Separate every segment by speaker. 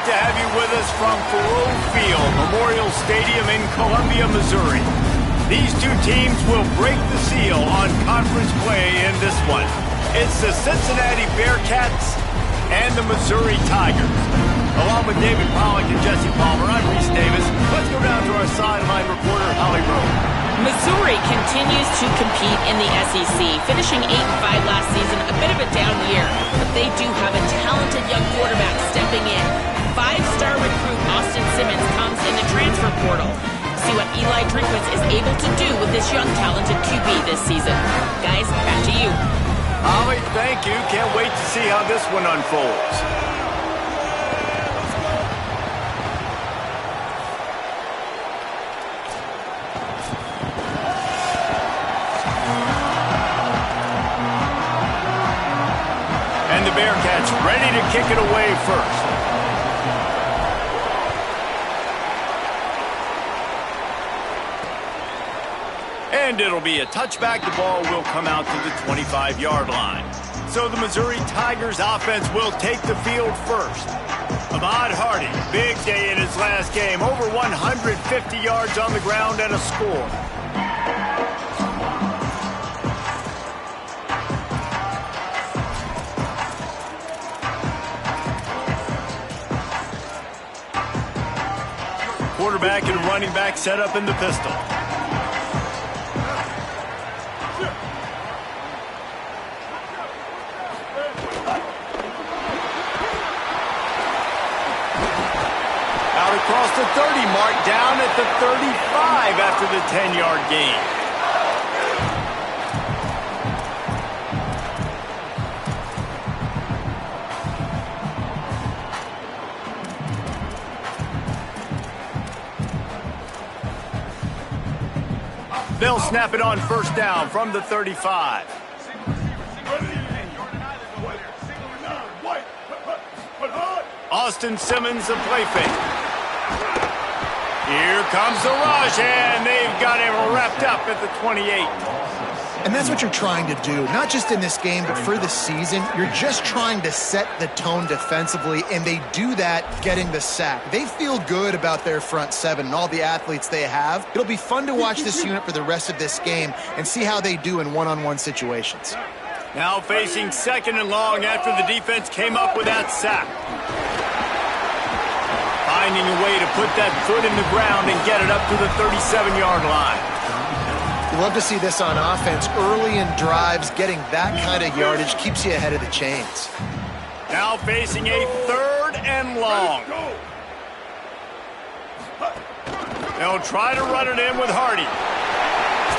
Speaker 1: to have you with us from Faroe Field, Memorial Stadium in Columbia, Missouri. These two teams will break the seal on conference play in this one. It's the Cincinnati Bearcats and the Missouri Tigers. Along with David Pollack and Jesse Palmer, I'm Reese Davis. Let's go down to our sideline reporter, Holly Rowe.
Speaker 2: Missouri continues to compete in the SEC, finishing 8-5 last season, a bit of a down year, but they do have a talented young quarterback stepping in. Five-star recruit Austin Simmons comes in the transfer portal. See what Eli Drinkwitz is able to do with this young talented QB this season. Guys, back to you.
Speaker 1: Holly, thank you. Can't wait to see how this one unfolds. And the Bearcats ready to kick it away first. And it'll be a touchback. The ball will come out to the 25-yard line. So the Missouri Tigers offense will take the field first. Ahmad Hardy, big day in his last game. Over 150 yards on the ground and a score. Quarterback and running back set up in the pistol. Across the 30 mark, down at the 35 after the 10-yard gain. They'll snap it on first down from the 35. Austin Simmons, the play fake. Here comes the rush, and they've got him wrapped up at the 28.
Speaker 3: And that's what you're trying to do, not just in this game, but for the season. You're just trying to set the tone defensively, and they do that getting the sack. They feel good about their front seven and all the athletes they have. It'll be fun to watch this unit for the rest of this game and see how they do in one-on-one situations.
Speaker 1: Now facing second and long after the defense came up with that sack. Finding a way to put that foot in the ground and get it up to the 37-yard line.
Speaker 3: You love to see this on offense. Early in drives, getting that kind of yardage keeps you ahead of the chains.
Speaker 1: Now facing a third and long. They'll try to run it in with Hardy.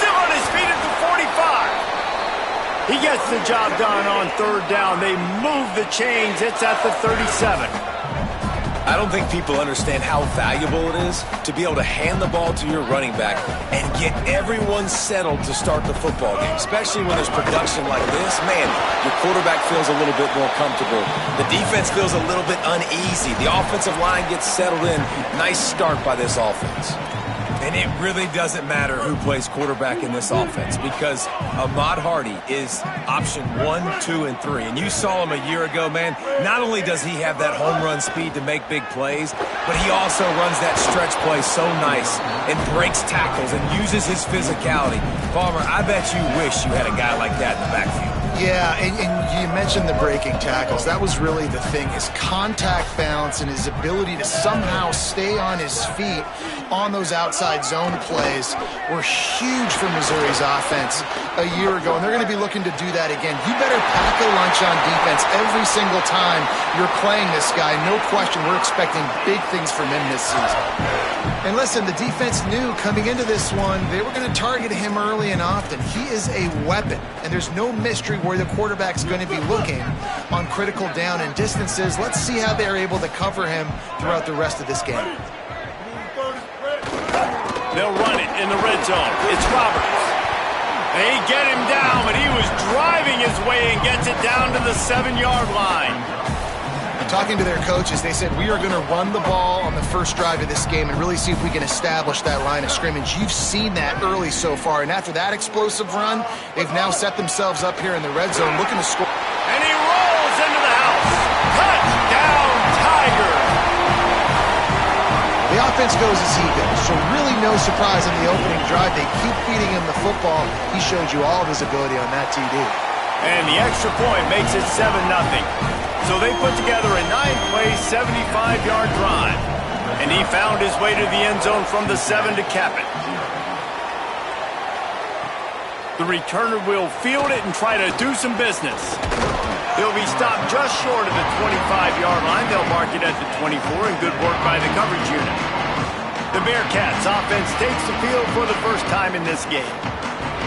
Speaker 1: Still on his feet at the 45. He gets the job done on third down. They move the chains. It's at the 37.
Speaker 4: I don't think people understand how valuable it is to be able to hand the ball to your running back and get everyone settled to start the football game, especially when there's production like this. Man, your quarterback feels a little bit more comfortable. The defense feels a little bit uneasy. The offensive line gets settled in. Nice start by this offense. And it really doesn't matter who plays quarterback in this offense because Ahmad Hardy is option 1, 2, and 3. And you saw him a year ago, man. Not only does he have that home run speed to make big plays, but he also runs that stretch play so nice and breaks tackles and uses his physicality. Palmer, I bet you wish you had a guy like that in the backfield.
Speaker 3: Yeah, and you mentioned the breaking tackles. That was really the thing. His contact balance and his ability to somehow stay on his feet on those outside zone plays were huge for Missouri's offense a year ago, and they're going to be looking to do that again. You better pack a lunch on defense every single time you're playing this guy. No question, we're expecting big things from him this season. And listen, the defense knew coming into this one, they were going to target him early and often. He is a weapon, and there's no mystery where the quarterback's going to be looking on critical down and distances. Let's see how they're able to cover him throughout the rest of this game.
Speaker 1: They'll run it in the red zone. It's Roberts. They get him down, but he was driving his way and gets it down to the 7-yard line.
Speaker 3: Talking to their coaches, they said, we are going to run the ball on the first drive of this game and really see if we can establish that line of scrimmage. You've seen that early so far, and after that explosive run, they've now set themselves up here in the red zone looking to score.
Speaker 1: And he rolls into the house. Touchdown, Tigers!
Speaker 3: defense goes as he goes. So really no surprise in the opening drive. They keep feeding him the football. He showed you all of his ability on that TD.
Speaker 1: And the extra point makes it 7-0. So they put together a 9-play, 75-yard drive. And he found his way to the end zone from the 7 to cap it. The returner will field it and try to do some business. He'll be stopped just short of the 25-yard line. They'll mark it at the 24, and good work by the coverage unit. The Bearcats offense takes the field for the first time in this game.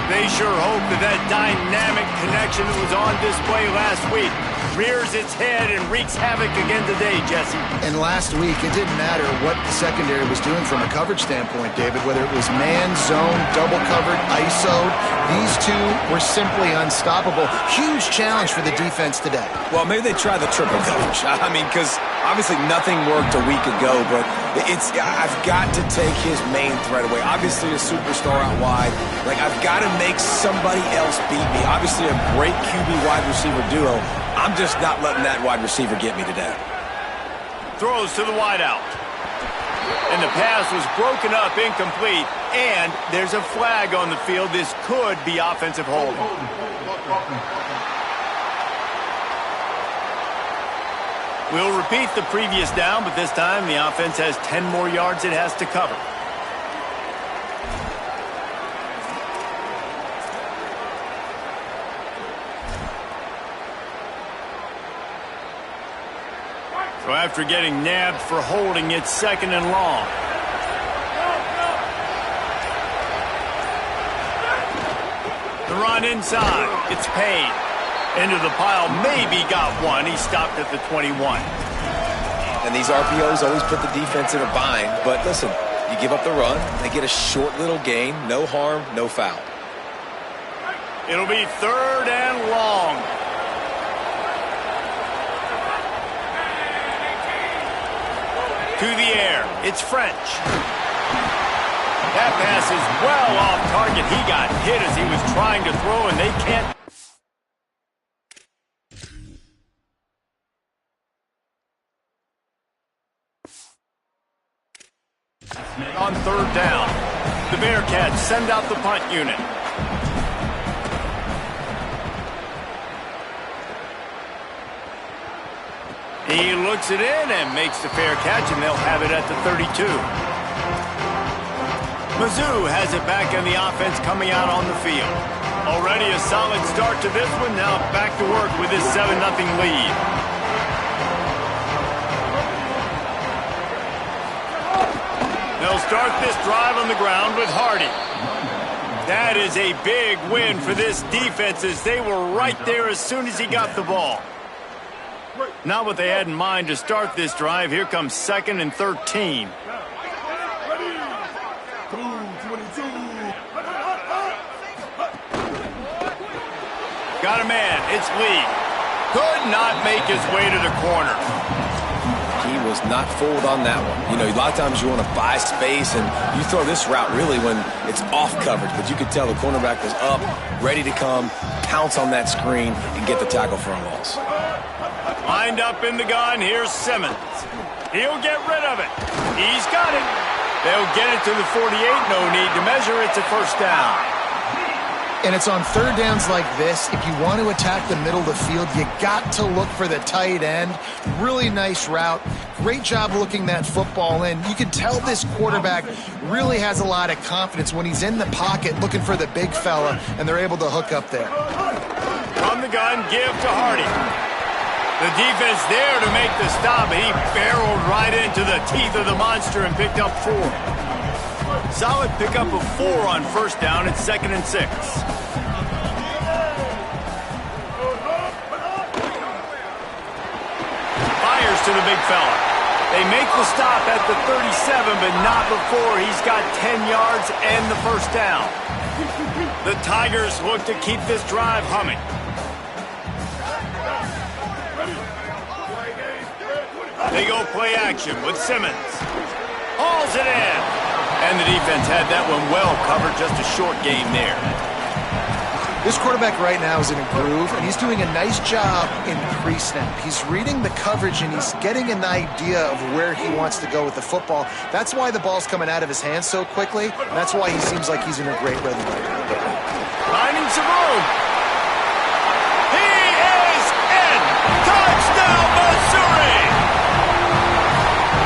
Speaker 1: They sure hope that dynamic connection that was on display last week rears its head and wreaks havoc again today, Jesse.
Speaker 3: And last week, it didn't matter what the secondary was doing from a coverage standpoint, David, whether it was man, zone, double covered, ISO'd. These two were simply unstoppable. Huge challenge for the defense today.
Speaker 4: Well, maybe they try the triple coverage. I mean, because obviously nothing worked a week ago, but I've got to take his main threat away. Obviously a superstar out wide. Like, I've got to make somebody else beat me. Obviously a great QB wide receiver duo. I'm just not letting that wide receiver get me today.
Speaker 1: Throws to the wideout. And the pass was broken up, incomplete. And there's a flag on the field. This could be offensive holding. We'll repeat the previous down, but this time the offense has 10 more yards it has to cover. So after getting nabbed for holding, it's 2nd and long. The run inside. It's Payne. Into the pile. Maybe got one. He stopped at the 21.
Speaker 4: And these RPOs always put the defense in a bind. But listen, you give up the run, they get a short little gain. No harm, no foul.
Speaker 1: It'll be 3rd and long. To the air. It's French. That pass is well off target. He got hit as he was trying to throw, and they can't. On 3rd down, the Bearcats send out the punt unit. He looks it in and makes the fair catch, and they'll have it at the 32. Mizzou has it back in the offense coming out on the field. Already a solid start to this one. Now back to work with his 7-0 lead. They'll start this drive on the ground with Hardy. That is a big win for this defense as they were right there as soon as he got the ball. Not what they had in mind to start this drive. Here comes 2nd and 13. Got a man. It's Lee. Could not make his way to the corner.
Speaker 4: He was not fooled on that one. You know, a lot of times you want to buy space, and you throw this route really when it's off coverage. But you could tell the cornerback was up, ready to come, pounce on that screen, and get the tackle for a loss.
Speaker 1: Lined up in the gun, here's Simmons. He'll get rid of it. He's got it. They'll get it to the 48. No need to measure. It's a 1st down.
Speaker 3: And it's on 3rd downs like this. If you want to attack the middle of the field, you got to look for the tight end. Really nice route. Great job looking that football in. You can tell this quarterback really has a lot of confidence when he's in the pocket looking for the big fella, and they're able to hook up there.
Speaker 1: From the gun, give to Hardy. The defense there to make the stop. He barreled right into the teeth of the monster and picked up 4. Solid pickup of 4 on 1st down. It's 2nd and 6. Fires to the big fella. They make the stop at the 37, but not before he's got 10 yards and the 1st down. The Tigers look to keep this drive humming. They go play action with Simmons. Hauls it in. And the defense had that one well covered. Just a short game there.
Speaker 3: This quarterback right now is in a groove, and he's doing a nice job in pre-snap. He's reading the coverage, and he's getting an idea of where he wants to go with the football. That's why the ball's coming out of his hands so quickly, and that's why he seems like he's in a great rhythm right now.
Speaker 1: Finding some room. He is in. Touchdown, Missouri!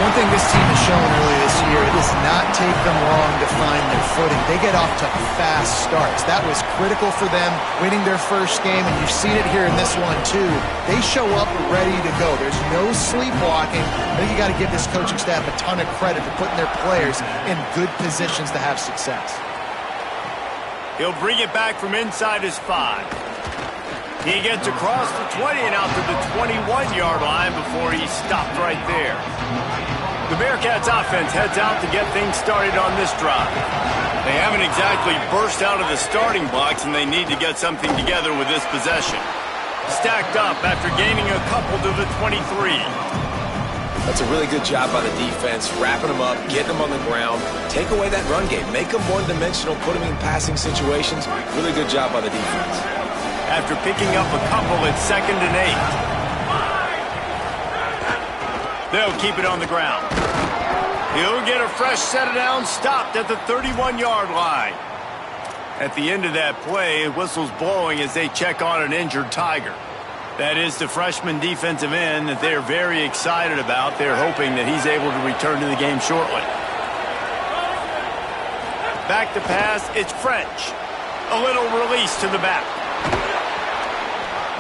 Speaker 3: One thing this team has shown early this year, it does not take them long to find their footing. They get off to fast starts. That was critical for them winning their first game, and you've seen it here in this one too. They show up ready to go. There's no sleepwalking. I think you got to give this coaching staff a ton of credit for putting their players in good positions to have success.
Speaker 1: He'll bring it back from inside his 5. He gets across the 20 and out to the 21-yard line before he's stopped right there. The Bearcats offense heads out to get things started on this drive. They haven't exactly burst out of the starting blocks, and they need to get something together with this possession. Stacked up after gaining a couple to the 23.
Speaker 4: That's a really good job by the defense, wrapping them up, getting them on the ground, take away that run game, make them one-dimensional, put them in passing situations. Really good job by the defense.
Speaker 1: After picking up a couple at 2nd and 8. They'll keep it on the ground. He'll get a fresh set of downs stopped at the 31-yard line. At the end of that play, whistle's blowing as they check on an injured Tiger. That is the freshman defensive end that they're very excited about. They're hoping that he's able to return to the game shortly. Back to pass, it's French. A little release to the back.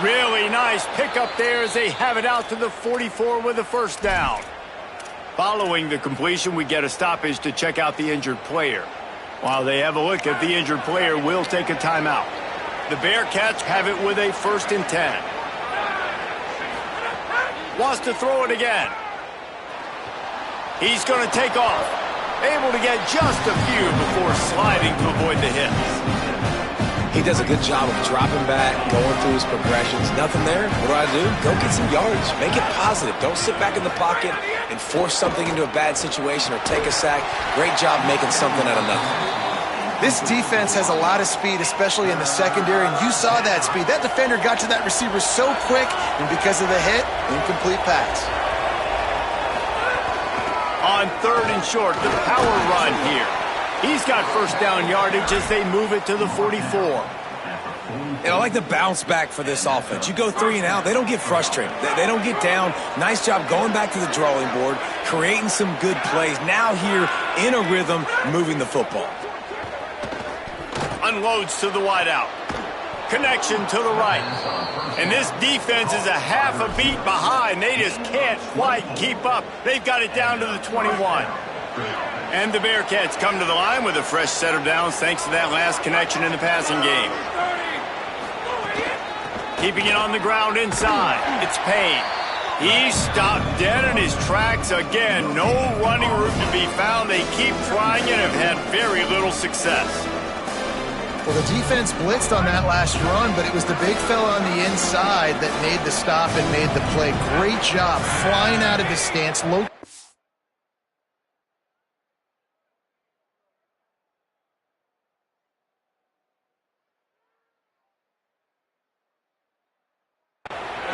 Speaker 1: Really nice pickup there as they have it out to the 44 with a first down. Following the completion, we get a stoppage to check out the injured player. While they have a look at the injured player, we'll take a timeout. The Bearcats have it with a 1st and 10. Wants to throw it again. He's going to take off. Able to get just a few before sliding to avoid the hits.
Speaker 4: He does a good job of dropping back, going through his progressions. Nothing there. What do? Go get some yards. Make it positive. Don't sit back in the pocket and force something into a bad situation or take a sack. Great job making something out of nothing.
Speaker 3: This defense has a lot of speed, especially in the secondary, and you saw that speed. That defender got to that receiver so quick, and because of the hit, incomplete pass.
Speaker 1: On 3rd and short, the power run here. He's got first down yardage as they move it to the 44.
Speaker 4: And I like the bounce back for this offense. You go 3 and out, they don't get frustrated. They don't get down. Nice job going back to the drawing board, creating some good plays. Now here in a rhythm, moving the football.
Speaker 1: Unloads to the wideout. Connection to the right. And this defense is a half a beat behind. They just can't quite keep up. They've got it down to the 21. And the Bearcats come to the line with a fresh set of downs thanks to that last connection in the passing game. Keeping it on the ground inside. It's Payne. He's stopped dead in his tracks again. No running room to be found. They keep trying and have had very little success.
Speaker 3: Well, the defense blitzed on that last run, but it was the big fella on the inside that made the stop and made the play. Great job flying out of his stance. Low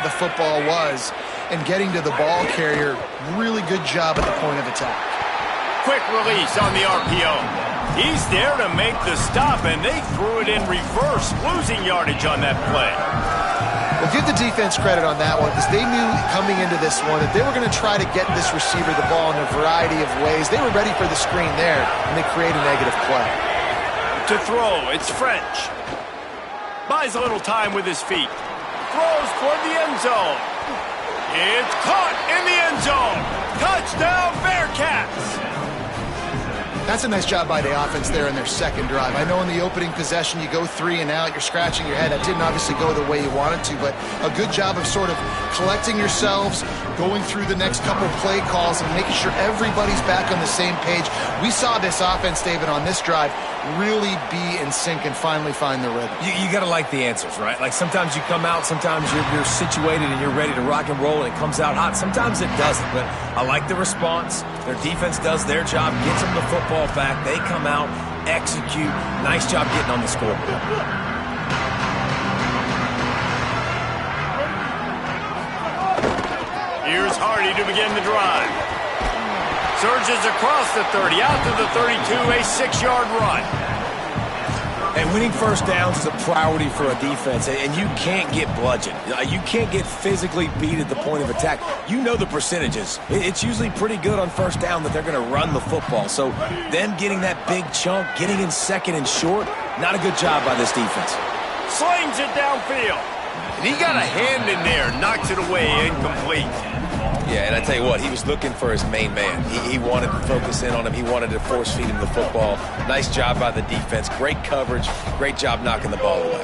Speaker 3: the football was, and getting to the ball carrier, really good job at the point of attack.
Speaker 1: Quick release on the RPO. He's there to make the stop, and they threw it in reverse, losing yardage on that play.
Speaker 3: Well, give the defense credit on that one because they knew coming into this one that they were going to try to get this receiver the ball in a variety of ways. They were ready for the screen there, and they create a negative play.
Speaker 1: To throw, it's French. Buys a little time with his feet. Throws toward the end zone. It's caught in the end zone. Touchdown, Bearcats!
Speaker 3: That's a nice job by the offense there in their second drive. I know in the opening possession you go 3 and out, you're scratching your head. That didn't obviously go the way you wanted to, but a good job of sort of collecting yourselves, going through the next couple play calls and making sure everybody's back on the same page. We saw this offense, David, on this drive really be in sync and finally find the rhythm.
Speaker 4: You got to like the answers, right? Like sometimes you come out, sometimes you're situated and you're ready to rock and roll and it comes out hot. Sometimes it doesn't, but I like the response. Their defense does their job, gets them the football back. They come out, execute. Nice job getting on the scoreboard.
Speaker 1: Here's Hardy to begin the drive. Surges across the 30, out to the 32, a 6-yard run.
Speaker 4: And winning first downs is a priority for a defense, and you can't get bludgeoned. You can't get physically beat at the point of attack. You know the percentages. It's usually pretty good on first down that they're going to run the football. So them getting that big chunk, getting in second and short, not a good job by this defense.
Speaker 1: Slings it downfield. And he got a hand in there, knocks it away, incomplete.
Speaker 4: Yeah, and I tell you what, he was looking for his main man. He wanted to focus in on him. He wanted to force feed him the football. Nice job by the defense. Great coverage. Great job knocking the ball away.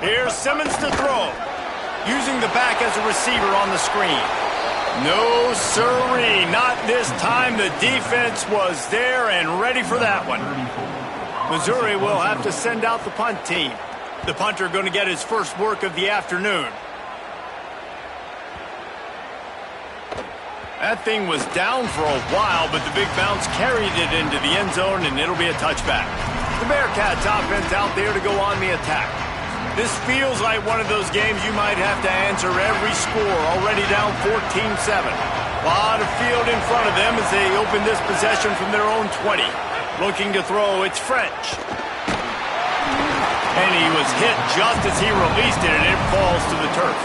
Speaker 1: Here's Simmons to throw. Using the back as a receiver on the screen. No siree, not this time. The defense was there and ready for that one. Missouri will have to send out the punt team. The punter going to get his first work of the afternoon. That thing was down for a while, but the big bounce carried it into the end zone, and it'll be a touchback. The Bearcats offense out there to go on the attack. This feels like one of those games you might have to answer every score, already down 14-7. A lot of field in front of them as they open this possession from their own 20. Looking to throw, it's French. And he was hit just as he released it, and it falls to the turf.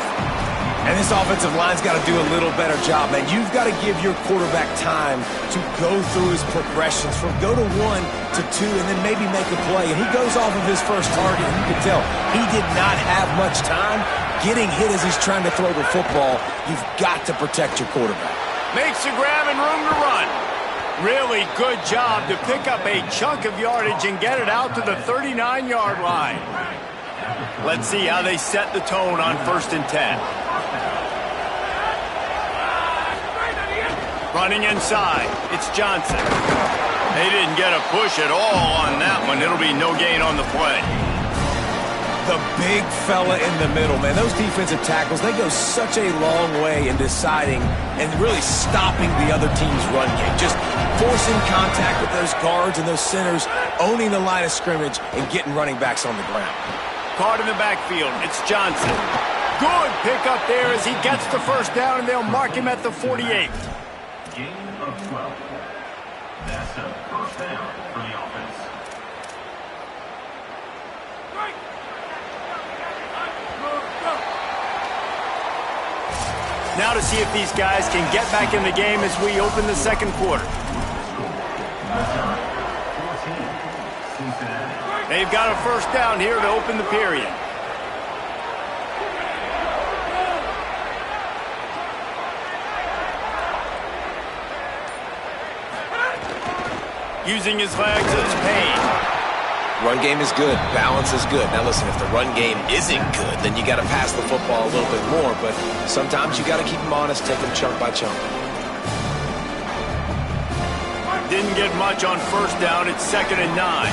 Speaker 4: And this offensive line's got to do a little better job, man. You've got to give your quarterback time to go through his progressions from go to 1 to 2 and then maybe make a play. And he goes off of his first target, and you can tell he did not have much time getting hit as he's trying to throw the football. You've got to protect your quarterback.
Speaker 1: Makes the grab and room to run. Really good job to pick up a chunk of yardage and get it out to the 39-yard line. Let's see how they set the tone on 1st and 10. Running inside, it's Johnson. They didn't get a push at all on that one. It'll be no gain on the play.
Speaker 4: The big fella in the middle, man. Those defensive tackles, they go such a long way in deciding and really stopping the other team's run game. Just forcing contact with those guards and those centers, owning the line of scrimmage, and getting running backs on the ground.
Speaker 1: Caught in the backfield, it's Johnson. Good pick up there as he gets the first down, and they'll mark him at the 48.
Speaker 5: Gain of 12. That's a first down for the offense.
Speaker 1: Now to see if these guys can get back in the game as we open the second quarter. They've got a first down here to open the period. Using his legs, it's Payne.
Speaker 4: Run game is good. Balance is good. Now listen, if the run game isn't good, then you got to pass the football a little bit more. But sometimes you got to keep them honest, take them chunk by chunk.
Speaker 1: Didn't get much on first down. It's 2nd and 9.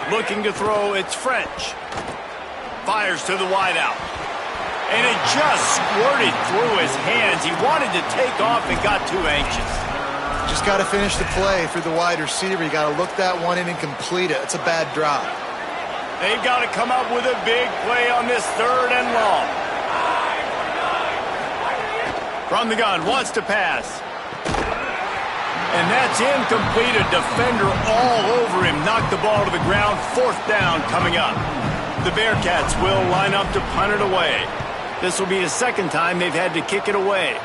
Speaker 1: Looking to throw, it's French. Fires to the wideout. And it just squirted through his hands. He wanted to take off and got too anxious.
Speaker 3: Just got to finish the play through the wide receiver. You got to look that one in and complete it. It's a bad drop.
Speaker 1: They've got to come up with a big play on this 3rd and long. From the gun, wants to pass. And that's incomplete. A defender all over him. Knocked the ball to the ground. 4th down coming up. The Bearcats will line up to punt it away. This will be the 2nd time they've had to kick it away.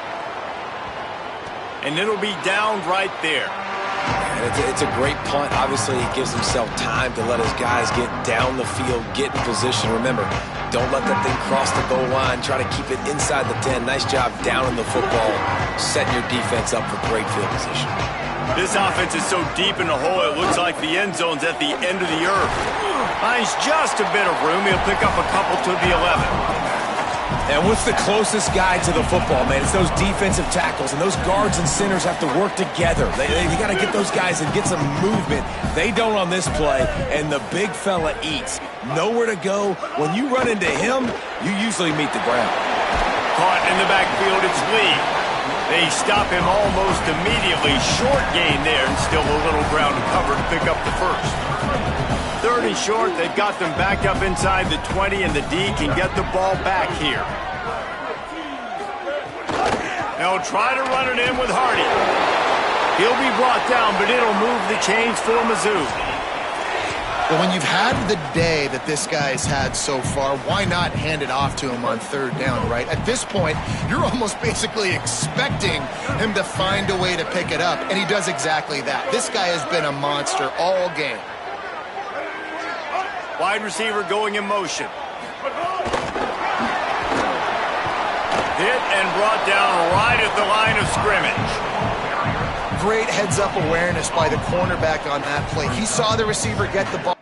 Speaker 1: And it'll be down right there.
Speaker 4: And it's a great punt. Obviously, he gives himself time to let his guys get down the field, get in position. Remember, don't let that thing cross the goal line. Try to keep it inside the 10. Nice job down in the football, setting your defense up for great field position.
Speaker 1: This offense is so deep in the hole, it looks like the end zone's at the end of the earth. Finds just a bit of room. He'll pick up a couple to the 11.
Speaker 4: And what's the closest guy to the football, man? It's those defensive tackles, and those guards and centers have to work together. You got to get those guys and get some movement. They don't on this play, and the big fella eats. Nowhere to go. When you run into him, you usually meet the ground.
Speaker 1: Caught in the backfield, it's Lee. They stop him almost immediately. Short gain there, and still a little ground to cover to pick up the first. 3rd and short, they've got them back up inside the 20, and the D can get the ball back here. They'll try to run it in with Hardy. He'll be brought down, but it'll move the chains for Mizzou.
Speaker 3: But when you've had the day that this guy's had so far, why not hand it off to him on 3rd down, right? At this point, you're almost basically expecting him to find a way to pick it up, and he does exactly that. This guy has been a monster all game.
Speaker 1: Wide receiver going in motion. Hit and brought down right at the line of scrimmage.
Speaker 3: Great heads-up awareness by the cornerback on that play. He saw the receiver get the ball.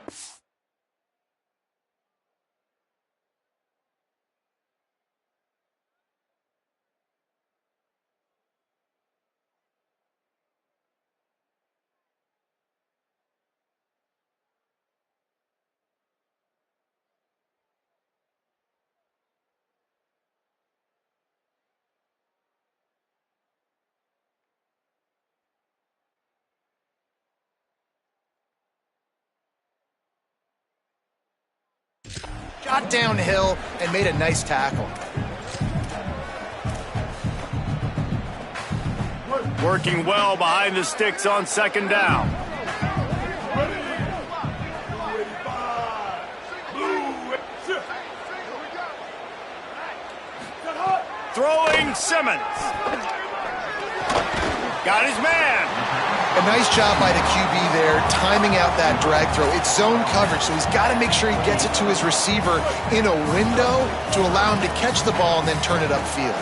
Speaker 3: Got downhill and made a nice tackle.
Speaker 1: Working well behind the sticks on 2nd down. Throwing Simmons. Got his man.
Speaker 3: A nice job by the QB there, timing out that drag throw. It's zone coverage, so he's got to make sure he gets it to his receiver in a window to allow him to catch the ball and then turn it upfield.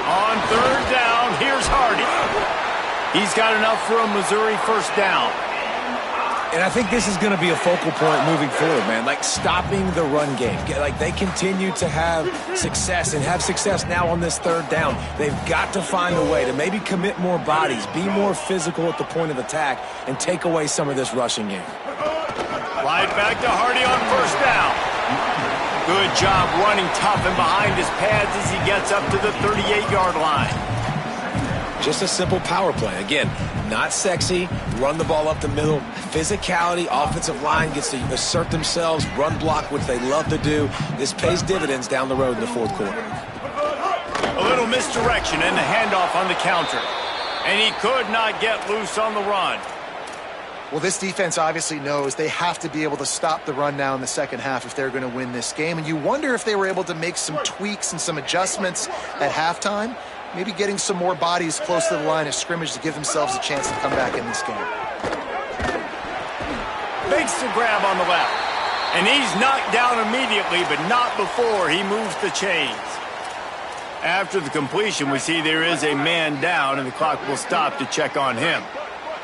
Speaker 1: On 3rd down, here's Hardy. He's got enough for a Missouri 1st down.
Speaker 4: And I think this is going to be a focal point moving forward, man. Like stopping the run game. Like they continue to have success and have success now on this 3rd down. They've got to find a way to maybe commit more bodies, be more physical at the point of attack, and take away some of this rushing game.
Speaker 1: Right back to Hardy on 1st down. Good job running tough and behind his pads as he gets up to the 38-yard line.
Speaker 4: Just a simple power play. Again, not sexy, run the ball up the middle. Physicality, offensive line gets to assert themselves, run block, which they love to do. This pays dividends down the road in the 4th quarter.
Speaker 1: A little misdirection and the handoff on the counter. And he could not get loose on the run.
Speaker 3: Well, this defense obviously knows they have to be able to stop the run now in the 2nd half if they're going to win this game. And you wonder if they were able to make some tweaks and some adjustments at halftime. Maybe getting some more bodies close to the line of scrimmage to give themselves a chance to come back in this game.
Speaker 1: Makes the grab on the left. And he's knocked down immediately, but not before he moves the chains. After the completion, we see there is a man down, and the clock will stop to check on him.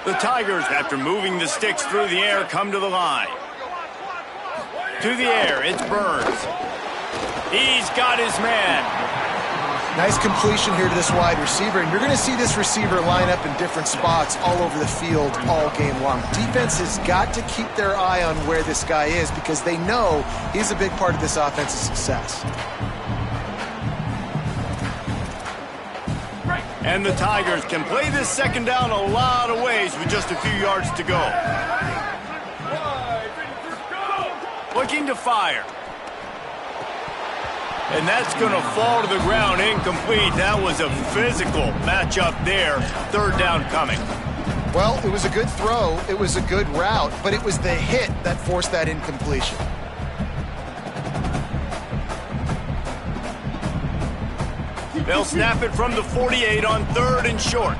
Speaker 1: The Tigers, after moving the sticks through the air, come to the line. To the air, it's Burns. He's got his man.
Speaker 3: Nice completion here to this wide receiver, and you're going to see this receiver line up in different spots all over the field all game long. Defense has got to keep their eye on where this guy is because they know he's a big part of this offense's success.
Speaker 1: And the Tigers can play this 2nd down a lot of ways with just a few yards to go. Looking to fire. And that's going to fall to the ground incomplete. That was a physical matchup there. 3rd down coming.
Speaker 3: Well, it was a good throw. It was a good route, but it was the hit that forced that incompletion.
Speaker 1: They'll snap it from the 48 on 3rd and short.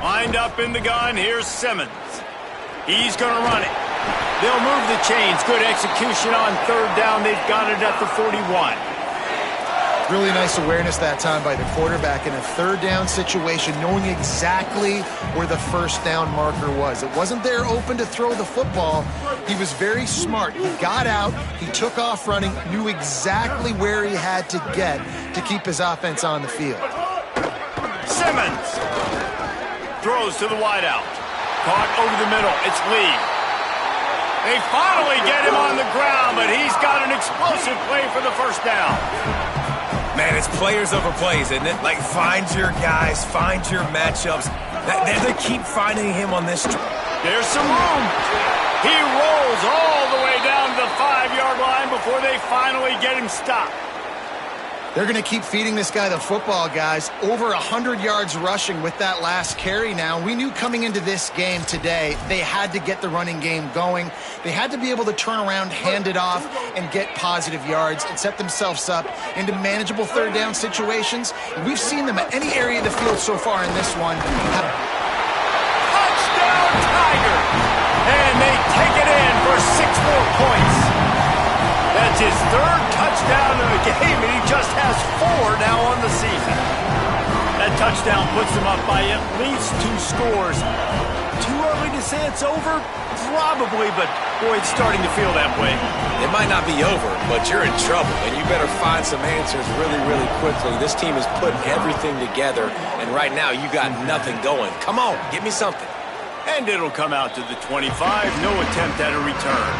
Speaker 1: Lined up in the gun, here's Simmons. He's going to run it. They'll move the chains. Good execution on 3rd down. They've got it at the 41.
Speaker 3: Really nice awareness that time by the quarterback in a 3rd down situation, knowing exactly where the 1st down marker was. It wasn't there open to throw the football. He was very smart. He got out, he took off running, knew exactly where he had to get to keep his offense on the field.
Speaker 1: Simmons throws to the wideout. Caught over the middle. It's Lee. They finally get him on the ground, but he's got an explosive play for the 1st down.
Speaker 4: Man, it's players over plays, isn't it? Like, find your guys, find your matchups. They keep finding him on this.
Speaker 1: There's some room. He rolls all the way down to the 5-yard line before they finally get him stopped.
Speaker 3: They're going to keep feeding this guy the football, guys. Over 100 yards rushing with that last carry now. We knew coming into this game today, they had to get the running game going. They had to be able to turn around, hand it off, and get positive yards and set themselves up into manageable third down situations. And we've seen them at any area of the field so far in this one.
Speaker 1: Touchdown, Tiger! And they take it in for 6 more points. That's his 3rd touchdown of the game, and he just has 4 now on the season. That touchdown puts them up by at least 2 scores. Too early to say it's over? Probably, but boy, it's starting to feel that way.
Speaker 4: It might not be over, but you're in trouble, and you better find some answers really, really quickly. This team is putting everything together, and right now you got nothing going. Come on, give me something.
Speaker 1: And it'll come out to the 25. No attempt at a return.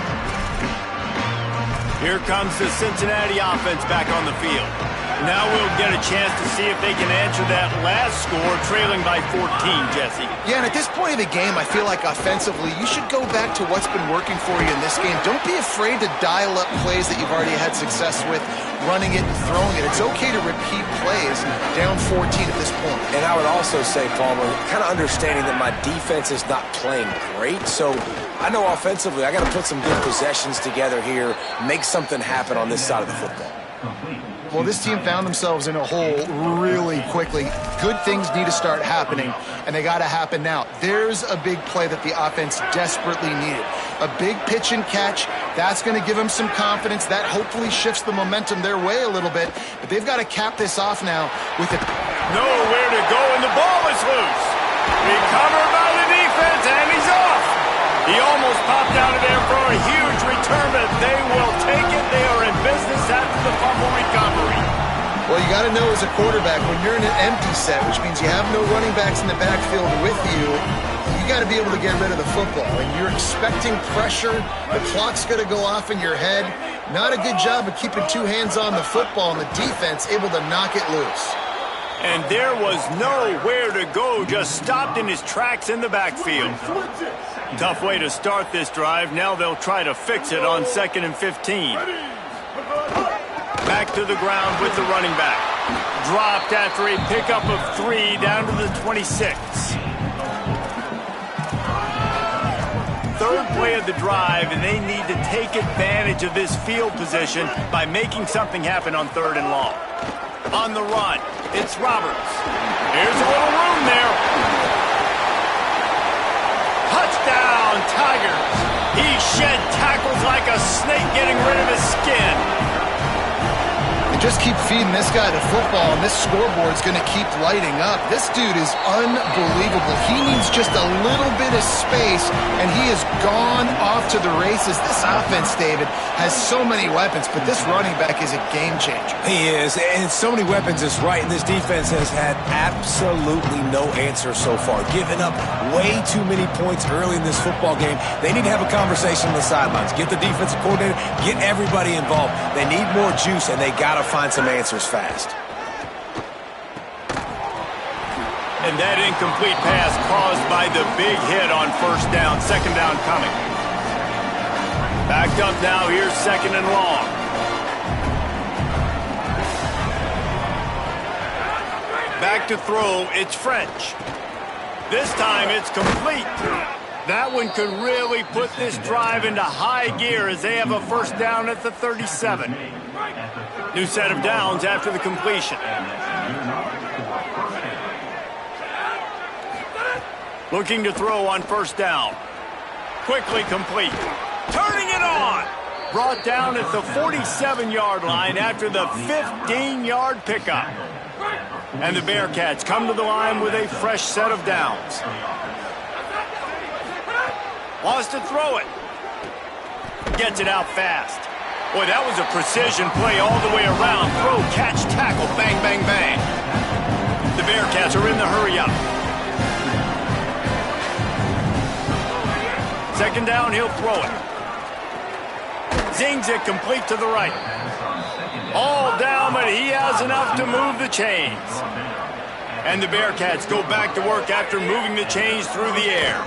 Speaker 1: Here comes the Cincinnati offense back on the field. Now we'll get a chance to see if they can answer that last score, trailing by 14, Jesse.
Speaker 3: Yeah, and at this point of the game, I feel like offensively, you should go back to what's been working for you in this game. Don't be afraid to dial up plays that you've already had success with, running it and throwing it. It's okay to repeat plays down 14 at this point.
Speaker 4: And I would also say, Palmer, kind of understanding that my defense is not playing great, so I know offensively I got to put some good possessions together here, make something happen on this side of the football.
Speaker 3: Well, this team found themselves in a hole really quickly. Good things need to start happening, and they got to happen now. There's a big play that the offense desperately needed. A big pitch and catch. That's going to give them some confidence. That hopefully shifts the momentum their way a little bit. But they've got to cap this off now with it.
Speaker 1: Nowhere to go, and the ball is loose. Recovered by the defense, and he's off. He almost popped out of there for a huge return, but they will take it. They are in business after the fumble recovery.
Speaker 3: Well, you got to know as a quarterback, when you're in an empty set, which means you have no running backs in the backfield with you, you got to be able to get rid of the football. And you're expecting pressure. The clock's going to go off in your head. Not a good job of keeping 2 hands on the football, and the defense able to knock it loose.
Speaker 1: And there was nowhere to go, just stopped in his tracks in the backfield. Tough way to start this drive. Now they'll try to fix it on 2nd and 15. Back to the ground with the running back. Dropped after a pickup of 3 down to the 26. 3rd play of the drive, and they need to take advantage of this field position by making something happen on 3rd and long. On the run, it's Roberts. Here's a little room there. Touchdown, Tigers. He shed tackles like a snake getting rid of his skin.
Speaker 3: Just keep feeding this guy the football, and this scoreboard's going to keep lighting up. This dude is unbelievable. He needs just a little bit of space, and he has gone off to the races. This offense, David, has so many weapons, but this running back is a game changer.
Speaker 4: He is, and so many weapons is right, and this defense has had absolutely no answer so far. Giving up way too many points early in this football game. They need to have a conversation on the sidelines. Get the defensive coordinator, get everybody involved. They need more juice, and they got to find some answers fast.
Speaker 1: And that incomplete pass caused by the big hit on 1st down, 2nd down coming. Backed up now, here's 2nd and long. Back to throw, it's French. This time it's complete. That one could really put this drive into high gear as they have a 1st down at the 37. New set of downs after the completion. Looking to throw on 1st down. Quickly complete. Turning it on. Brought down at the 47-yard line after the 15-yard pickup. And the Bearcats come to the line with a fresh set of downs. Wants to throw it. Gets it out fast. Boy, that was a precision play all the way around. Throw, catch, tackle, bang, bang, bang. The Bearcats are in the hurry-up. 2nd down, he'll throw it. Zings it complete to the right. All down, but he has enough to move the chains. And the Bearcats go back to work after moving the chains through the air.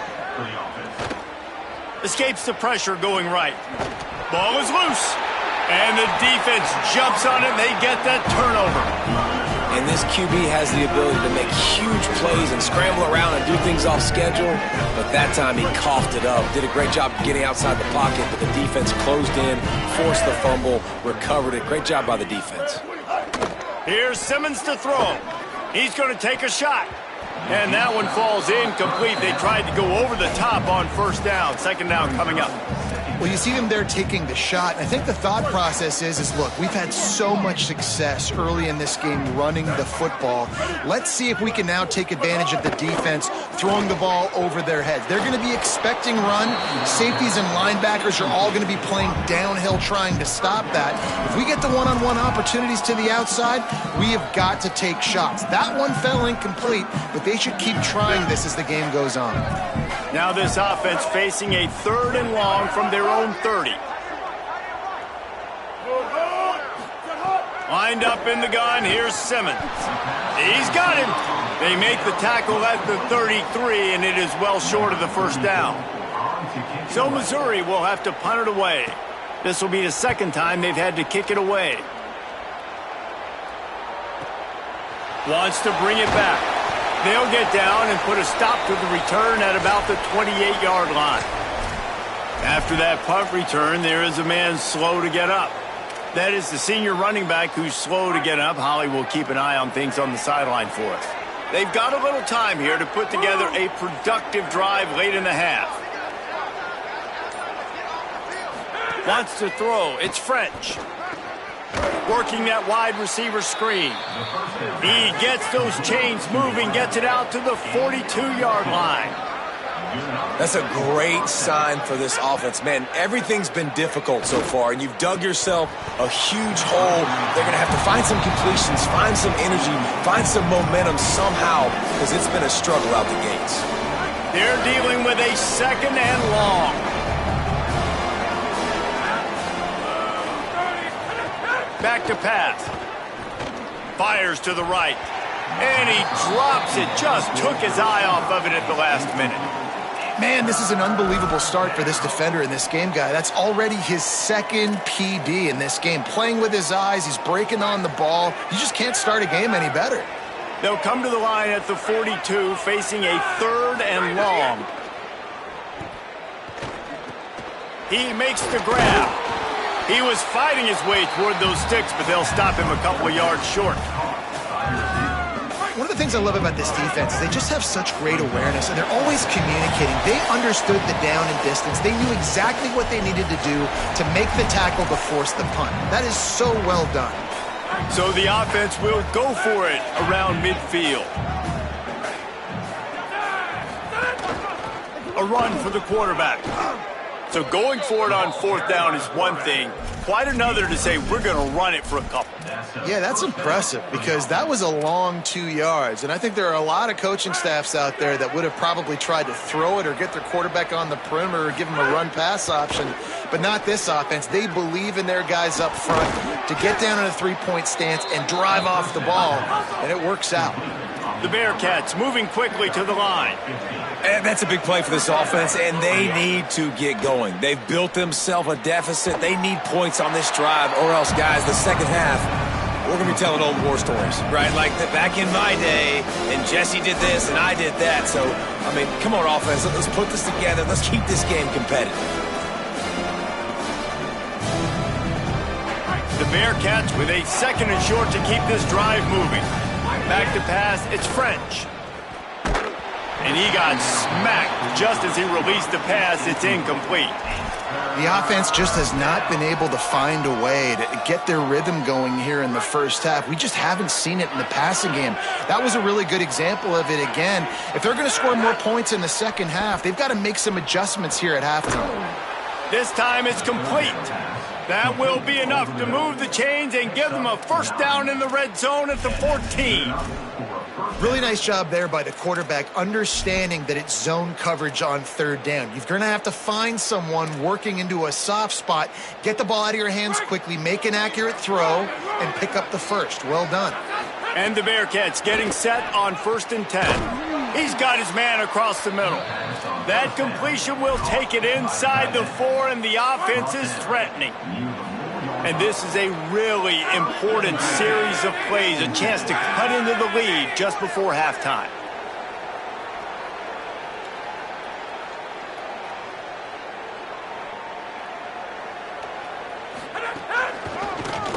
Speaker 1: Escapes the pressure going right. Ball is loose. And the defense jumps on it, and they get that turnover.
Speaker 4: And this QB has the ability to make huge plays and scramble around and do things off schedule. But that time he coughed it up. Did a great job getting outside the pocket, but the defense closed in, forced the fumble, recovered it. Great job by the defense.
Speaker 1: Here's Simmons to throw. He's going to take a shot. And that one falls incomplete. They tried to go over the top on first down. Second down coming up.
Speaker 3: Well, you see them there taking the shot. I think the thought process is look, we've had so much success early in this game running the football. Let's see if we can now take advantage of the defense throwing the ball over their heads. They're going to be expecting run. Safeties and linebackers are all going to be playing downhill trying to stop that. If we get the one-on-one opportunities to the outside, we have got to take shots. That one fell incomplete, but they should keep trying this as the game goes on.
Speaker 1: Now this offense facing a 3rd and long from their own 30. Lined up in the gun, here's Simmons. He's got him. They make the tackle at the 33, and it is well short of the first down. So Missouri will have to punt it away. This will be the second time they've had to kick it away. Wants to bring it back. They'll get down and put a stop to the return at about the 28-yard line. After that punt return, there is a man slow to get up. That is the senior running back who's slow to get up. Holly will keep an eye on things on the sideline for us. They've got a little time here to put together a productive drive late in the half. Wants to throw. It's French. Working that wide receiver screen. He gets those chains moving, gets it out to the 42-yard line.
Speaker 4: That's a great sign for this offense. Man, everything's been difficult so far, and you've dug yourself a huge hole. They're going to have to find some completions, find some energy, find some momentum somehow, because it's been a struggle out the gates.
Speaker 1: They're dealing with a 2nd and long. Back to pass. Fires to the right. And he drops it. Just took his eye off of it at the last minute.
Speaker 3: Man, this is an unbelievable start for this defender in this game, guy. That's already his 2nd PD in this game. Playing with his eyes, he's breaking on the ball. You just can't start a game any better.
Speaker 1: They'll come to the line at the 42, facing a 3rd and long. He makes the grab. He was fighting his way toward those sticks, but they'll stop him a couple of yards short.
Speaker 3: One of the things I love about this defense is they just have such great awareness, and they're always communicating. They understood the down and distance. They knew exactly what they needed to do to make the tackle to force the punt. That is so well done.
Speaker 1: So the offense will go for it around midfield. A run for the quarterback. So going for it on 4th down is one thing. Quite another to say we're going to run it for a couple.
Speaker 3: Yeah, that's impressive because that was a long 2 yards. And I think there are a lot of coaching staffs out there that would have probably tried to throw it or get their quarterback on the perimeter or give him a run-pass option. But not this offense. They believe in their guys up front to get down in a 3-point stance and drive off the ball. And it works out.
Speaker 1: The Bearcats moving quickly to the line.
Speaker 4: And that's a big play for this offense, and they need to get going. They've built themselves a deficit. They need points on this drive, or else, guys, the second half, we're going to be telling old war stories, right? Like back in my day, and Jesse did this, and I did that. So, I mean, come on, offense. Let's put this together. Let's keep this game competitive.
Speaker 1: The Bearcats with a 2nd and short to keep this drive moving. Back to pass, it's French. And he got smacked just as he released the pass. It's incomplete.
Speaker 3: The offense just has not been able to find a way to get their rhythm going here in the first half. We just haven't seen it in the passing game. That was a really good example of it again. If they're going to score more points in the second half, they've got to make some adjustments here at halftime.
Speaker 1: This time it's complete. That will be enough to move the chains and give them a first down in the red zone at the 14.
Speaker 3: Really nice job there by the quarterback, understanding that it's zone coverage on third down. You're going to have to find someone working into a soft spot, get the ball out of your hands quickly, make an accurate throw, and pick up the first. Well done.
Speaker 1: And the Bearcats getting set on 1st and 10. He's got his man across the middle. That completion will take it inside the 4, and the offense is threatening. And this is a really important series of plays, a chance to cut into the lead just before halftime.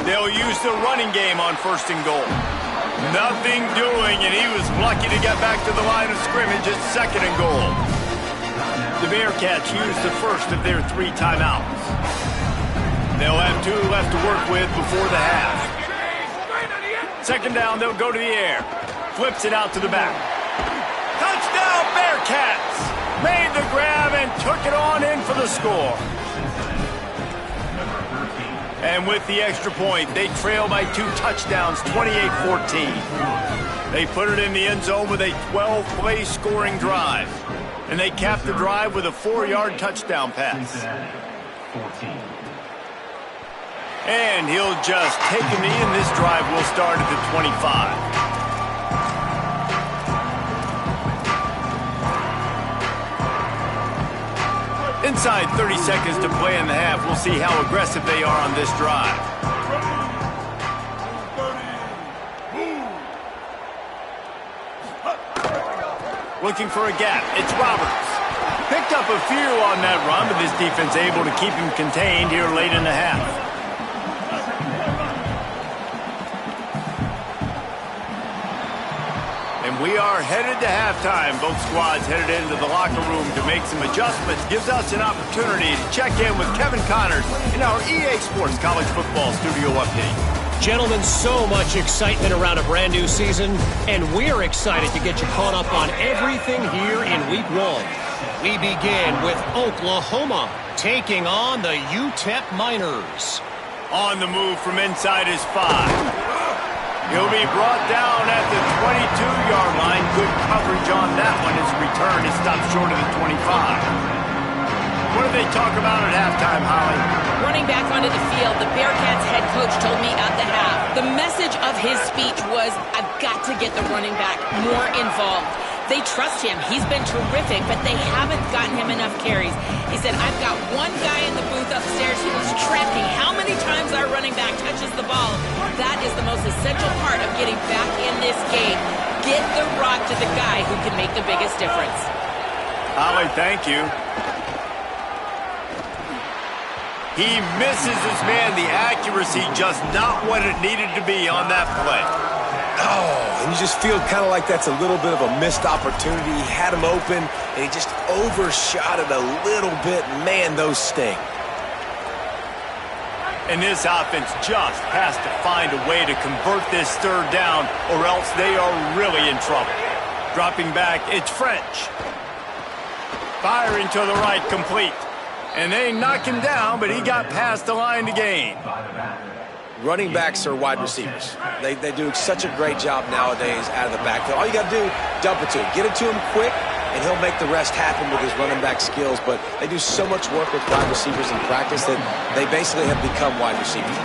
Speaker 1: They'll use the running game on 1st and goal. Nothing doing, and he was lucky to get back to the line of scrimmage at 2nd and goal. The Bearcats use the first of their 3 timeouts. They'll have 2 left to work with before the half. 2nd down, they'll go to the air. Flips it out to the back. Touchdown, Bearcats! Made the grab and took it on in for the score. And with the extra point, they trail by 2 touchdowns, 28-14. They put it in the end zone with a 12-play scoring drive. And they cap the drive with a 4-yard touchdown pass.
Speaker 5: Cincinnati, 14.
Speaker 1: And he'll just take a knee, and this drive will start at the 25. Inside 30 seconds to play in the half. We'll see how aggressive they are on this drive. Looking for a gap. It's Roberts. Picked up a few on that run, but this defense able to keep him contained here late in the half. We are headed to halftime. Both squads headed into the locker room to make some adjustments. Gives us an opportunity to check in with Kevin Connors in our EA Sports College Football Studio Update.
Speaker 6: Gentlemen, so much excitement around a brand new season, and we're excited to get you caught up on everything here in Week 1. We begin with Oklahoma taking on the UTEP Miners.
Speaker 1: On the move from inside his 5. He'll be brought down at the 22-yard line. Good coverage on that one. His return is stopped short of the 25. What do they talk about at halftime, Holly?
Speaker 2: Running back onto the field, the Bearcats head coach told me at the half, the message of his speech was, I've got to get the running back more involved. They trust him. He's been terrific, but they haven't gotten him enough carries. He said, I've got one guy in the booth upstairs who is tracking how many times our running back touches the ball. That is the most essential part of getting back in this game. Get the rock to the guy who can make the biggest difference.
Speaker 1: Holly, thank you. He misses his man. The accuracy just not what it needed to be on that play.
Speaker 4: Oh, and you just feel kind of like that's a little bit of a missed opportunity. He had him open, and he just overshot it a little bit. Man, those sting.
Speaker 1: And this offense just has to find a way to convert this 3rd down, or else they are really in trouble. Dropping back, it's French. Firing to the right, complete. And they knock him down, but he got past the line to gain.
Speaker 4: Running backs are wide receivers. They do such a great job nowadays out of the backfield. All you got to do, dump it to him. Get it to him quick, and he'll make the rest happen with his running back skills. But they do so much work with wide receivers in practice that they basically have become wide receivers.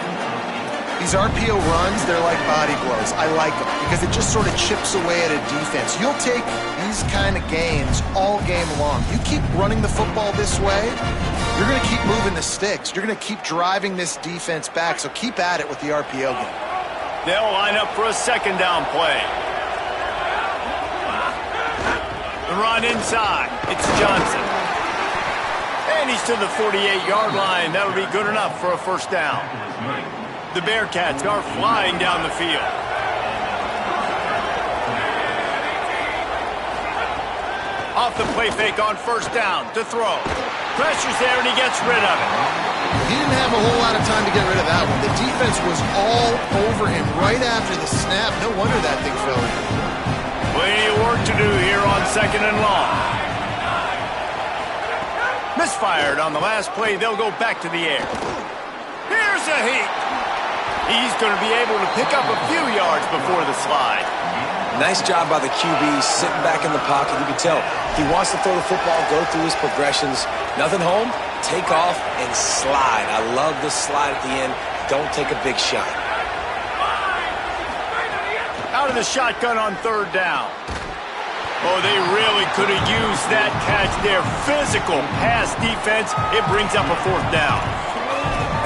Speaker 3: These RPO runs, they're like body blows. I like them because it just sort of chips away at a defense. You'll take these kind of gains all game long. You keep running the football this way, you're going to keep moving the sticks. You're going to keep driving this defense back, so keep at it with the RPO game.
Speaker 1: They'll line up for a 2nd down play. The run inside. It's Johnson. And he's to the 48-yard line. That'll be good enough for a 1st down. The Bearcats are flying down the field. Off the play fake on 1st down to throw. Pressure's there and he gets rid of it.
Speaker 3: He didn't have a whole lot of time to get rid of that one. The defense was all over him right after the snap. No wonder that thing fell in.
Speaker 1: Plenty of work to do here on 2nd and long. Misfired on the last play. They'll go back to the air. Here's a heat. He's going to be able to pick up a few yards before the slide.
Speaker 4: Nice job by the QB, sitting back in the pocket. You can tell he wants to throw the football, go through his progressions. Nothing home, take off, and slide. I love the slide at the end. Don't take a big shot.
Speaker 1: Out of the shotgun on third down. Oh, they really could have used that catch there. Physical pass defense. It brings up a fourth down.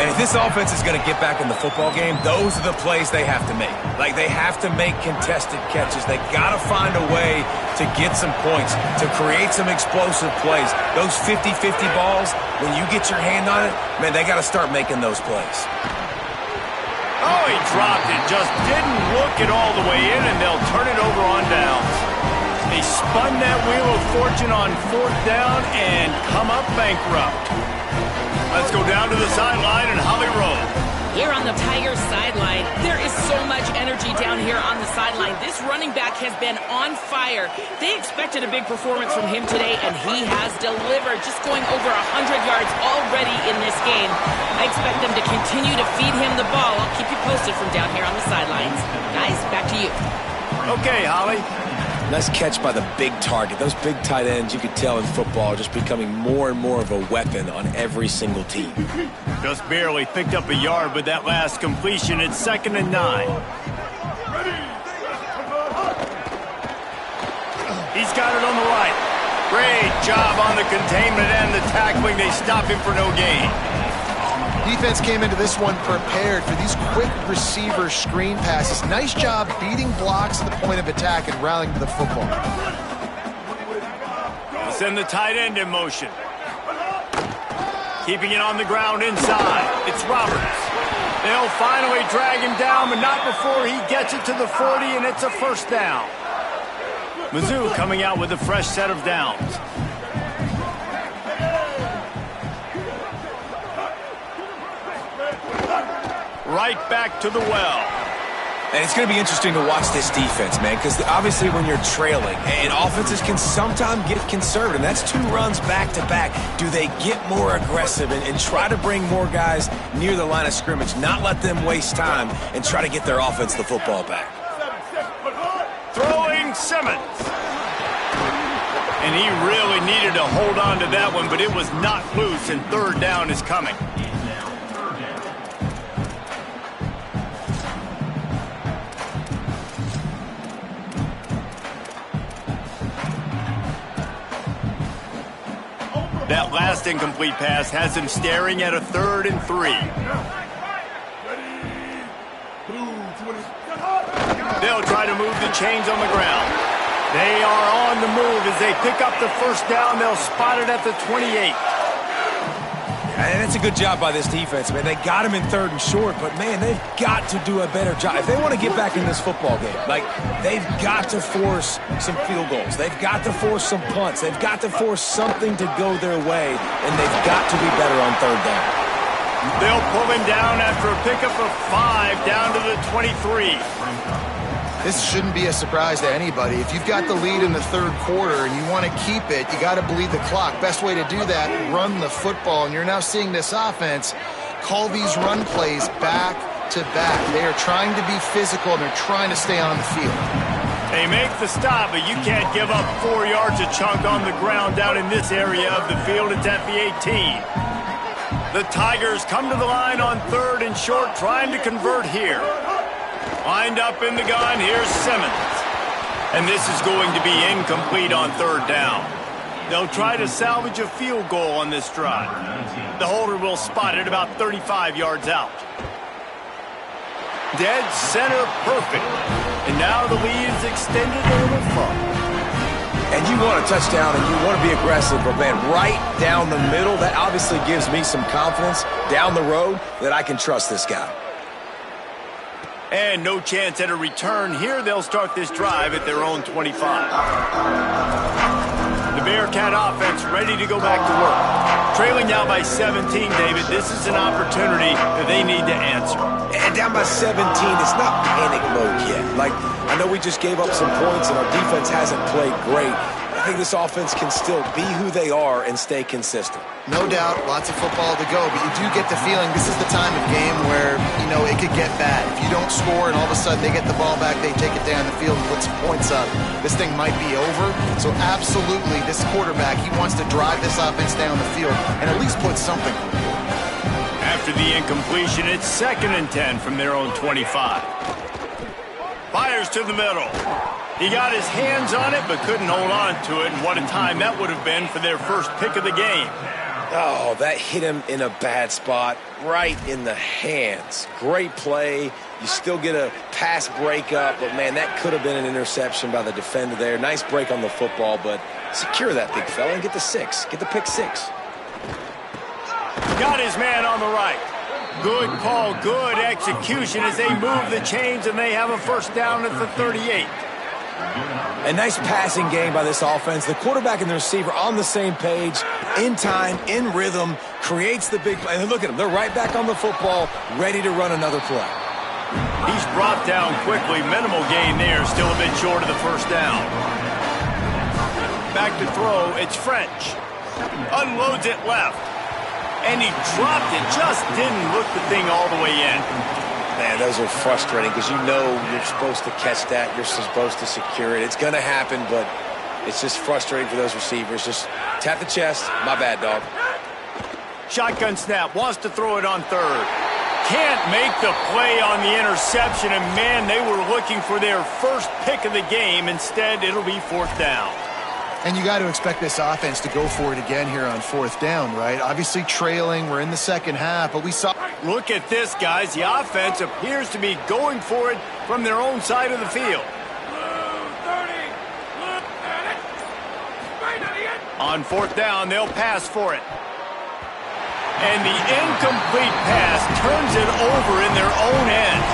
Speaker 4: And if this offense is going to get back in the football game, those are the plays they have to make. Like, they have to make contested catches. They got to find a way to get some points, to create some explosive plays. Those 50-50 balls, when you get your hand on it, man, they got to start making those plays.
Speaker 1: Oh, he dropped it. Just didn't look it all the way in, and they'll turn it over on downs. They spun that wheel of fortune on fourth down and come up bankrupt. Let's go down to the sideline and Holly roll.
Speaker 2: Here on the Tigers sideline, there is so much energy down here on the sideline. This running back has been on fire. They expected a big performance from him today, and he has delivered, just going over 100 yards already in this game. I expect them to continue to feed him the ball. I'll keep you posted from down here on the sidelines. Guys, back to you.
Speaker 1: Okay, Holly.
Speaker 4: Nice catch by the big target. Those big tight ends, you could tell in football, are just becoming more and more of a weapon on every single team.
Speaker 1: Just barely picked up a yard with that last completion. It's 2nd and 9. He's got it on the right. Great job on the containment and the tackling. They stop him for no gain.
Speaker 3: Defense came into this one prepared for these quick receiver screen passes. Nice job beating blocks at the point of attack and rallying to the football.
Speaker 1: We'll send the tight end in motion. Keeping it on the ground inside. It's Roberts. They'll finally drag him down, but not before he gets it to the 40, and it's a first down. Mizzou coming out with a fresh set of downs. Right back to the well.
Speaker 4: And it's going to be interesting to watch this defense, man, because obviously when you're trailing, and offenses can sometimes get conservative. That's 2 runs back-to-back. Do they get more aggressive and try to bring more guys near the line of scrimmage, not let them waste time, and try to get their offense the football back?
Speaker 1: Throwing Simmons. And he really needed to hold on to that one, but it was not loose, and third down is coming. That last incomplete pass has him staring at a 3rd and 3. They'll try to move the chains on the ground. They are on the move as they pick up the first down. They'll spot it at the 28.
Speaker 4: And it's a good job by this defense, man. They got him in 3rd and short, but, man, they've got to do a better job. If they want to get back in this football game, like, they've got to force some field goals. They've got to force some punts. They've got to force something to go their way, and they've got to be better on 3rd down.
Speaker 1: They'll pull him down after a pickup of 5 down to the 23.
Speaker 3: This shouldn't be a surprise to anybody. If you've got the lead in the 3rd quarter and you want to keep it, you got to bleed the clock. Best way to do that, run the football. And you're now seeing this offense call these run plays back to back. They are trying to be physical, and they're trying to stay on the field.
Speaker 1: They make the stop, but you can't give up 4 yards a chunk on the ground down in this area of the field. It's at the 18. The Tigers come to the line on 3rd and short, trying to convert here. Lined up in the gun, here's Simmons. And this is going to be incomplete on 3rd down. They'll try to salvage a field goal on this drive. The holder will spot it about 35 yards out. Dead center perfect. And now the lead is extended a little further.
Speaker 4: And you want a touchdown and you want to be aggressive, but, man, right down the middle, that obviously gives me some confidence down the road that I can trust this guy.
Speaker 1: And no chance at a return here. They'll start this drive at their own 25. The Bearcat offense ready to go back to work. Trailing now by 17, David. This is an opportunity that they need to answer.
Speaker 4: And down by 17, it's not panic mode yet. Like, I know we just gave up some points and our defense hasn't played great. think this offense can still be who they are and stay consistent.
Speaker 3: No doubt, lots of football to go, but you do get the feeling this is the time of game where, you know, it could get bad. If you don't score and all of a sudden they get the ball back, they take it down the field and put some points up, this thing might be over. So absolutely, this quarterback, he wants to drive this offense down the field and at least put something on the field.
Speaker 1: After the incompletion, it's 2nd and 10 from their own 25. Fires to the middle. He got his hands on it, but couldn't hold on to it, and what a time that would have been for their first pick of the game.
Speaker 4: Oh, that hit him in a bad spot, right in the hands. Great play. You still get a pass breakup, but, man, that could have been an interception by the defender there. Nice break on the football, but secure that big fella and get the 6. Get the pick 6.
Speaker 1: Got his man on the right. Good call, good execution as they move the chains, and they have a first down at the 38.
Speaker 4: A nice passing game by this offense. The quarterback and the receiver on the same page, in time, in rhythm, creates the big play. And look at them. They're right back on the football, ready to run another play.
Speaker 1: He's brought down quickly. Minimal gain there, still a bit short of the first down. Back to throw, it's French. Unloads it left. And he dropped it, just didn't look the thing all the way in.
Speaker 4: Man, those are frustrating because you know you're supposed to catch that. You're supposed to secure it. It's going to happen, but it's just frustrating for those receivers. Just tap the chest. My bad, dog.
Speaker 1: Shotgun snap, wants to throw it on 3rd. Can't make the play on the interception, and man, they were looking for their first pick of the game. Instead, it'll be 4th down.
Speaker 3: And you got to expect this offense to go for it again here on 4th down, right? Obviously trailing, we're in the second half, but we saw...
Speaker 1: Look at this, guys. The offense appears to be going for it from their own side of the field. On 4th down, they'll pass for it. And the incomplete pass turns it over in their own end.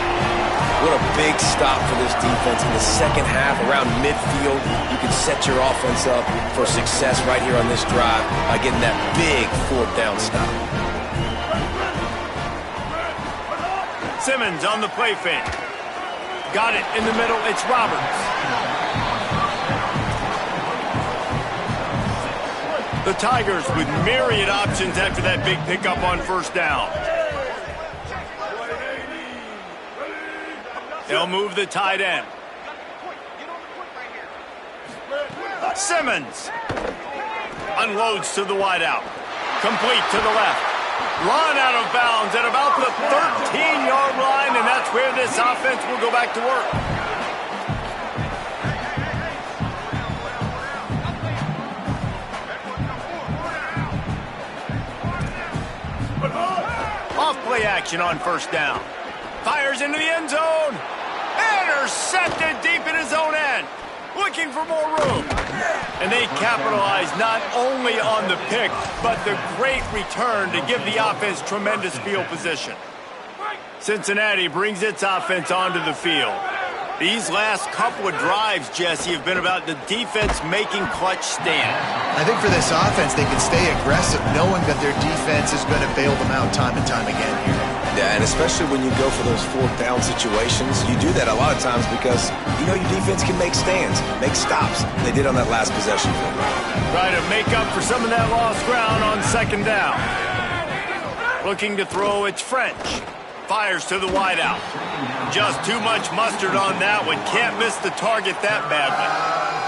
Speaker 4: What a big stop for this defense in the second half around midfield. You can set your offense up for success right here on this drive by getting that big 4th down stop.
Speaker 1: Simmons on the play fake. Got it in the middle. It's Roberts. The Tigers with myriad options after that big pickup on 1st down. They'll move the tight end. Simmons unloads to the wideout. Complete to the left. Run out of bounds at about the 13-yard line, and that's where this offense will go back to work. Off play action on 1st down. Fires into the end zone. Intercepted deep in his own end. Looking for more room. And they capitalize not only on the pick, but the great return to give the offense tremendous field position. Cincinnati brings its offense onto the field. These last couple of drives, Jesse, have been about the defense making clutch stand.
Speaker 3: I think for this offense, they can stay aggressive knowing that their defense is going to bail them out time and time again here.
Speaker 4: Yeah, and especially when you go for those 4th down situations, you do that a lot of times because you know your defense can make stands, make stops. They did on that last possession.
Speaker 1: Try to make up for some of that lost ground on 2nd down. Looking to throw, it's French. Fires to the wideout. Just too much mustard on that one. Can't miss the target that badly.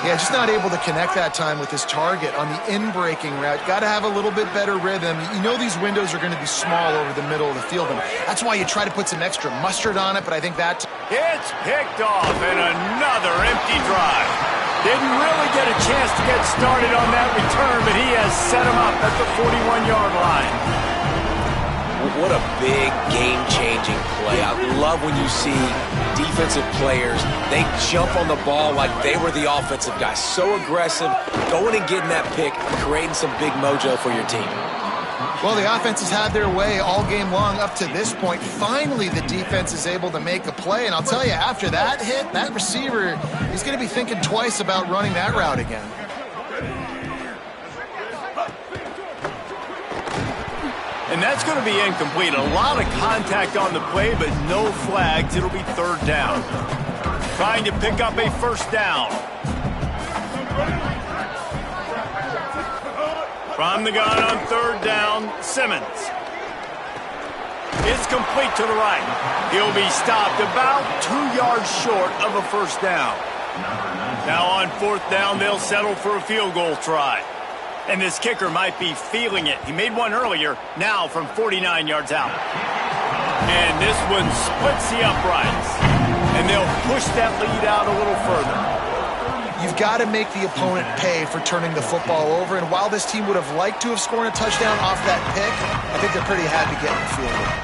Speaker 3: Yeah, just not able to connect that time with his target on the in-breaking route. Got to have a little bit better rhythm. You know these windows are going to be small over the middle of the field, and that's why you try to put some extra mustard on it, but I think that...
Speaker 1: It's picked off, and another empty drive. Didn't really get a chance to get started on that return, but he has set him up at the 41-yard line.
Speaker 4: What a big game-changing play. I love when you see defensive players, they jump on the ball like they were the offensive guys. So aggressive, going and getting that pick, creating some big mojo for your team.
Speaker 3: Well, the offense has had their way all game long up to this point. Finally, the defense is able to make a play, and I'll tell you, after that hit, that receiver, he's going to be thinking twice about running that route again.
Speaker 1: And that's going to be incomplete. A lot of contact on the play, but no flags. It'll be 3rd down. Trying to pick up a 1st down. From the gun on third down, Simmons. It's complete to the right. He'll be stopped about 2 yards short of a first down. Now on fourth down, they'll settle for a field goal try. And this kicker might be feeling it. He made one earlier, now from 49 yards out. And this one splits the uprights. And they'll push that lead out a little further.
Speaker 3: You've got to make the opponent pay for turning the football over. And while this team would have liked to have scored a touchdown off that pick, I think they're pretty happy getting the field goal.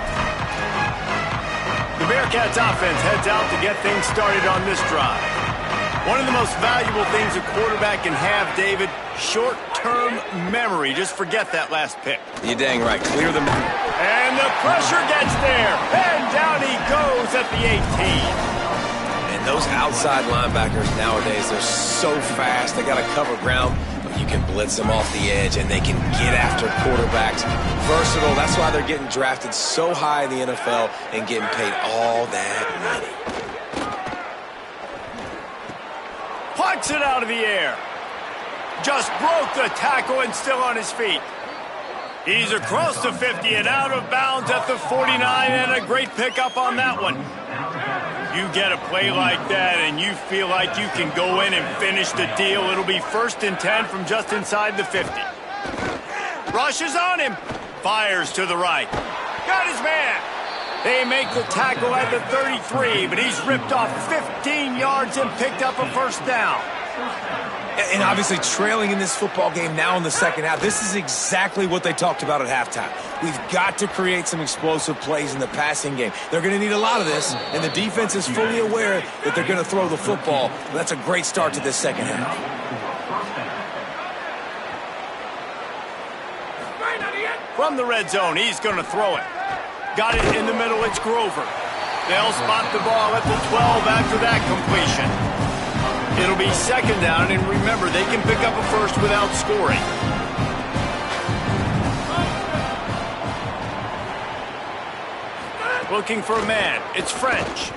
Speaker 1: The Bearcats offense heads out to get things started on this drive. One of the most valuable things a quarterback can have, David, short-term memory. Just forget that last pick.
Speaker 4: You're dang right. Clear the...
Speaker 1: And the pressure gets there. And down he goes at the 18.
Speaker 4: And those outside linebackers nowadays, they're so fast. They got to cover ground, but you can blitz them off the edge, and they can get after quarterbacks. Versatile. That's why they're getting drafted so high in the NFL and getting paid all that money.
Speaker 1: Plucks it out of the air. Just broke the tackle and still on his feet. He's across the 50 and out of bounds at the 49, and a great pickup on that one. You get a play like that and you feel like you can go in and finish the deal. It'll be 1st and 10 from just inside the 50. Rushes on him. Fires to the right. Got his man. They make the tackle at the 33, but he's ripped off 15 yards and picked up a first down.
Speaker 4: And obviously trailing in this football game now in the second half, this is exactly what they talked about at halftime. We've got to create some explosive plays in the passing game. They're going to need a lot of this, and the defense is fully aware that they're going to throw the football. That's a great start to this second half.
Speaker 1: From the red zone, he's going to throw it. Got it in the middle, it's Grover. They'll spot the ball at the 12 after that completion. It'll be second down, and remember, they can pick up a first without scoring. Looking for a man. It's French.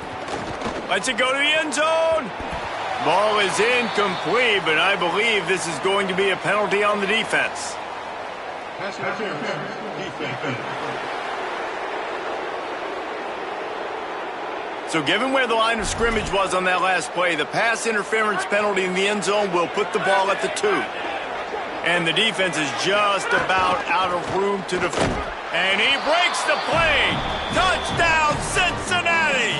Speaker 1: Lets it go to the end zone. Ball is incomplete, but I believe this is going to be a penalty on the defense. So given where the line of scrimmage was on that last play, the pass interference penalty in the end zone will put the ball at the 2. And the defense is just about out of room to defend. And he breaks the play. Touchdown, Cincinnati!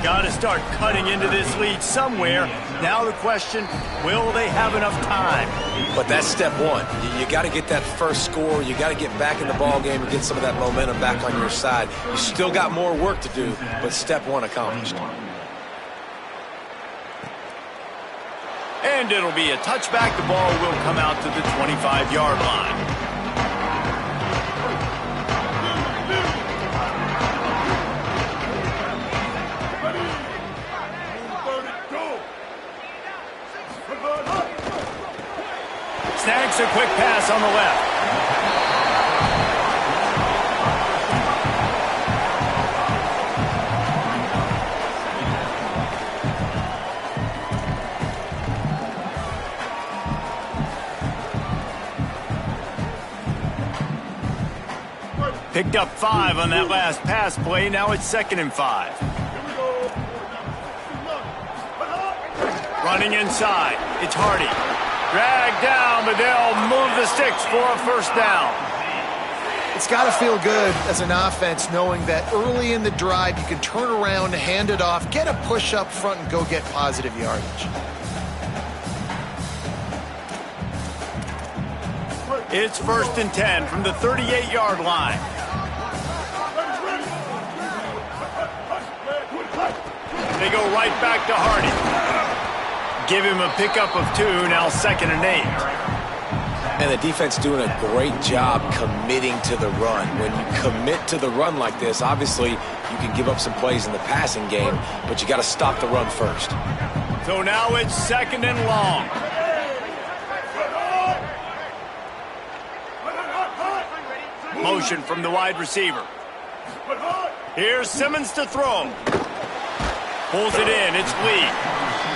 Speaker 1: Got to start cutting into this lead somewhere. Now the question, will they have enough time?
Speaker 4: But that's step one. You got to get that first score. You got to get back in the ball game and get some of that momentum back on your side. You still got more work to do, but step one accomplished.
Speaker 1: And it'll be a touchback. The ball will come out to the 25-yard line. Snags a quick pass on the left. Picked up 5 on that last pass play. Now it's 2nd and 5. Running inside. It's Hardy. Dragged down, but they'll move the sticks for a first down.
Speaker 3: It's got to feel good as an offense knowing that early in the drive you can turn around, hand it off, get a push up front, and go get positive yardage.
Speaker 1: It's 1st and 10 from the 38-yard line. They go right back to Hardy. Give him a pickup of 2, now 2nd and 8.
Speaker 4: And the defense doing a great job committing to the run. When you commit to the run like this, obviously you can give up some plays in the passing game, but you got to stop the run first.
Speaker 1: So now it's 2nd and long. Motion from the wide receiver. Here's Simmons to throw. Pulls it in, it's Lee.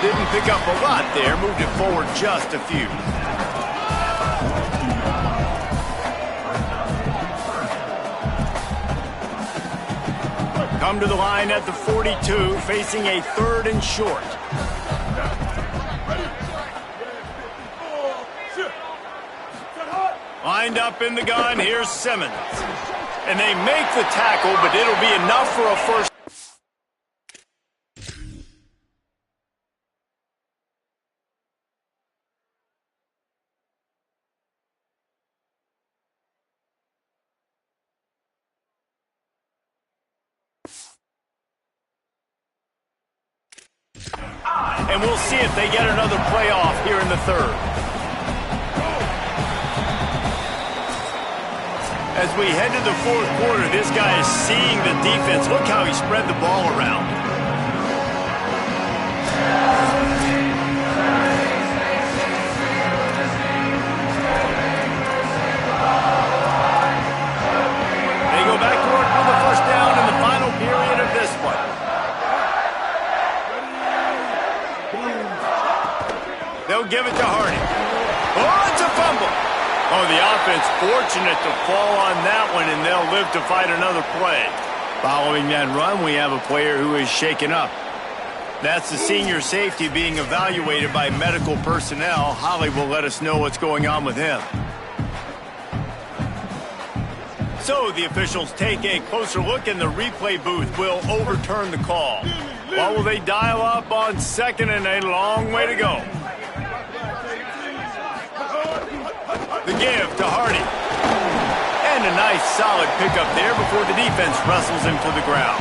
Speaker 1: Didn't pick up a lot there, moved it forward just a few. come to the line at the 42, facing a 3rd and short. Lined up in the gun, here's Simmons. And they make the tackle, but it'll be enough for a first. And we'll see if they get another playoff here in the 3rd. As we head to the 4th quarter, this guy is seeing the defense. Look how he spread the ball around. They go back to work for the first down in the final period of this one. They'll give it to Hardy. Oh, it's a fumble. Oh, the offense fortunate to fall on that one, and they'll live to fight another play. Following that run, we have a player who is shaken up. That's the senior safety being evaluated by medical personnel. Holly will let us know what's going on with him. So the officials take a closer look, and the replay booth will overturn the call. Well, will they dial up on 2nd and a long way to go? The give to Hardy. And a nice solid pickup there before the defense wrestles him to the ground.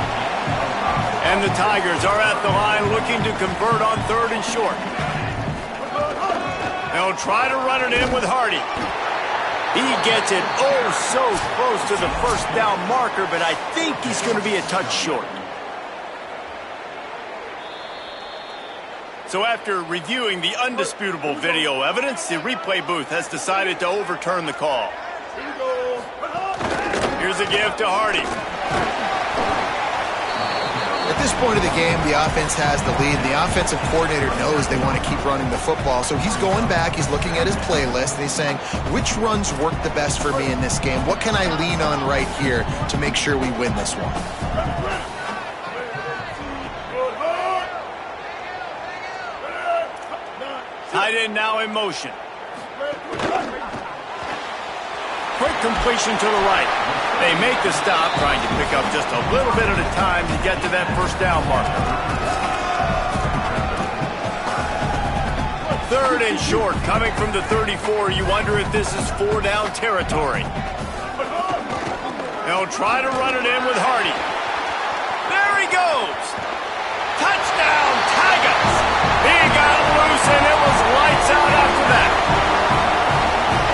Speaker 1: And the Tigers are at the line looking to convert on 3rd and short. They'll try to run it in with Hardy. He gets it oh so close to the first down marker, but I think he's going to be a touch short. So after reviewing the undisputable video evidence, the replay booth has decided to overturn the call. Here's a give to Hardy.
Speaker 3: At this point of the game, the offense has the lead. The offensive coordinator knows they want to keep running the football. So he's going back, he's looking at his playlist, and he's saying, which runs work the best for me in this game? What can I lean on right here to make sure we win this one?
Speaker 1: Tight end now in motion. Quick completion to the right. They make the stop, trying to pick up just a little bit at a time to get to that first down marker. 3rd and short, coming from the 34. You wonder if this is 4-down territory. They'll try to run it in with Hardy. There he goes. Touchdown, Tigers. He got loose, and it was lights out after that.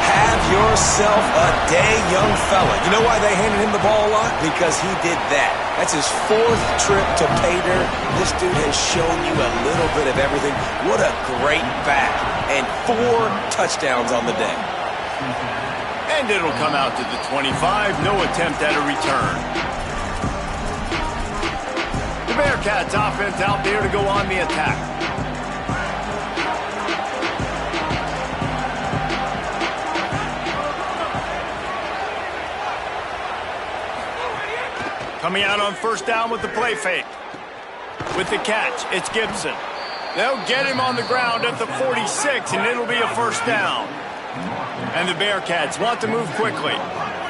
Speaker 4: Have yourself a day, young fella. You know why they handed him the ball a lot? Because he did that. That's his 4th trip to pay dirt. This dude has shown you a little bit of everything. What a great back. And 4 touchdowns on the day.
Speaker 1: And it'll come out to the 25. No attempt at a return. The Bearcats offense out there to go on the attack. Coming out on first down with the play fake. With the catch, it's Gibson. They'll get him on the ground at the 46, and it'll be a first down. And the Bearcats want to move quickly.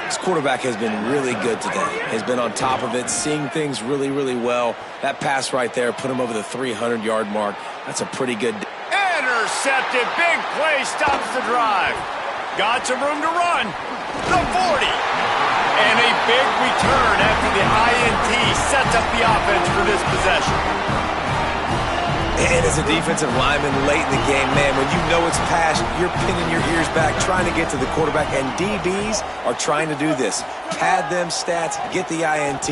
Speaker 4: This quarterback has been really good today. Has been on top of it, seeing things really, really well. That pass right there put him over the 300-yard mark. That's a pretty good...
Speaker 1: Intercepted. Big play stops the drive. Got some room to run. The 40. And a big return after the INT sets up the offense for this possession.
Speaker 4: And as a defensive lineman late in the game, man, when you know it's passed, you're pinning your ears back, trying to get to the quarterback, and DBs are trying to do this. Pad them stats, get the INT.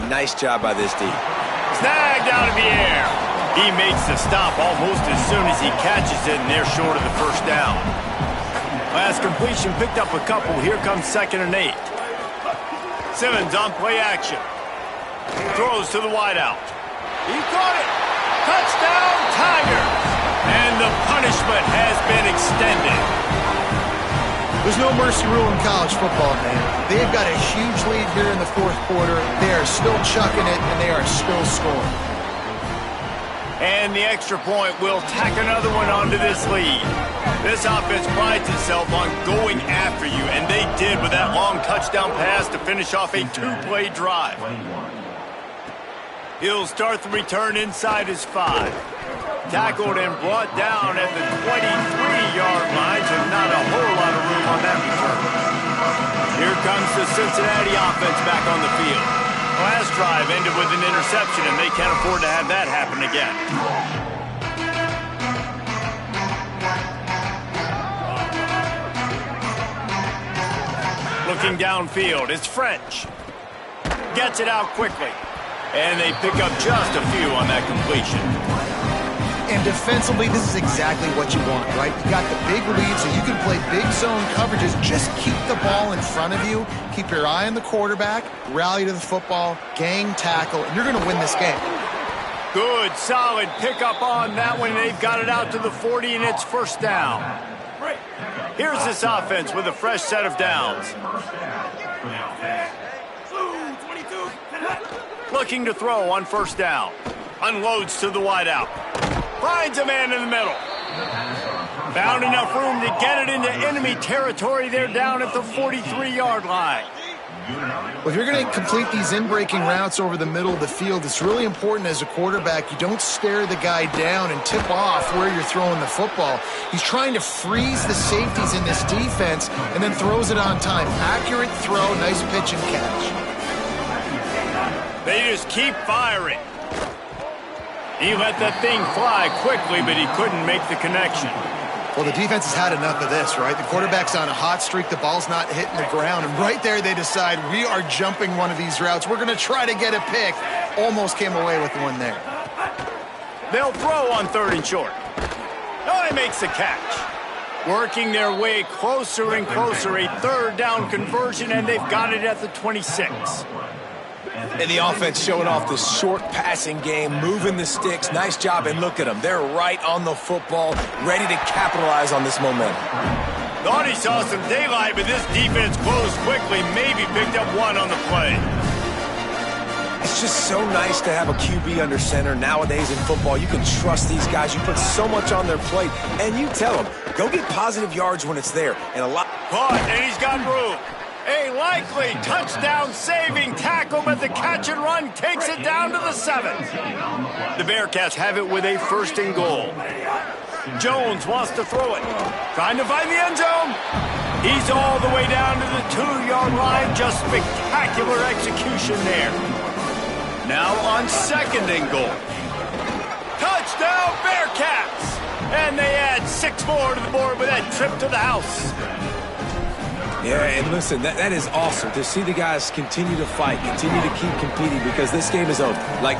Speaker 4: Nice job by this D.
Speaker 1: Snagged out of the air. He makes the stop almost as soon as he catches it, and they're short of the first down. Last completion picked up a couple. Here comes 2nd and 8. Simmons on play action. Throws to the wideout. He caught it. Touchdown, Tigers. And the punishment has been extended.
Speaker 3: There's no mercy rule in college football, man. They've got a huge lead here in the fourth quarter. They are still chucking it, and they are still scoring.
Speaker 1: And the extra point will tack another one onto this lead. This offense prides itself on going after you, and they did with that long touchdown pass to finish off a two-play drive. He'll start the return inside his 5. Tackled and brought down at the 23-yard line, so not a whole lot of room on that return. Here comes the Cincinnati offense back on the field. Last drive ended with an interception, and they can't afford to have that happen again. Looking downfield, it's French. Gets it out quickly. And they pick up just a few on that completion.
Speaker 3: And defensively, this is exactly what you want, right? You got the big lead, so you can play big zone coverages. Just keep the ball in front of you. Keep your eye on the quarterback. Rally to the football. Gang tackle. And you're going to win this game.
Speaker 1: Good, solid pickup on that one. They've got it out to the 40, and it's first down. Here's this offense with a fresh set of downs. Looking to throw on first down. Unloads to the wideout. Finds a man in the middle. Found enough room to get it into enemy territory. They're down at the 43-yard line.
Speaker 3: Well, if you're going to complete these in-breaking routes over the middle of the field, it's really important as a quarterback you don't stare the guy down and tip off where you're throwing the football. He's trying to freeze the safeties in this defense and then throws it on time. Accurate throw, nice pitch and catch.
Speaker 1: They just keep firing. He let that thing fly quickly, but he couldn't make the connection.
Speaker 3: Well, the defense has had enough of this, right? The quarterback's on a hot streak. The ball's not hitting the ground. And right there they decide, we are jumping one of these routes. We're going to try to get a pick. Almost came away with one there.
Speaker 1: They'll throw on 3rd and short. Oh, he makes the catch. Working their way closer and closer. A 3rd down conversion, and they've got it at the 26.
Speaker 4: And the offense showing off this short passing game, moving the sticks. Nice job, and look at them. They're right on the football, ready to capitalize on this momentum.
Speaker 1: Thought he saw some daylight, but this defense closed quickly, maybe picked up one on the play.
Speaker 4: It's just so nice to have a QB under center. Nowadays in football, you can trust these guys. You put so much on their plate, and you tell them, go get positive yards when it's there. And a lot.
Speaker 1: Caught, and he's got room. A likely touchdown-saving tackle, but the catch and run takes it down to the 7. The Bearcats have it with a 1st and goal. Jones wants to throw it. Trying to find the end zone. He's all the way down to the 2-yard line. Just spectacular execution there. Now on 2nd and goal. Touchdown, Bearcats! And they add 6 more to the board with that trip to the house.
Speaker 4: Yeah, and listen, that is awesome to see the guys continue to fight, continue to keep competing, because this game is over. Like,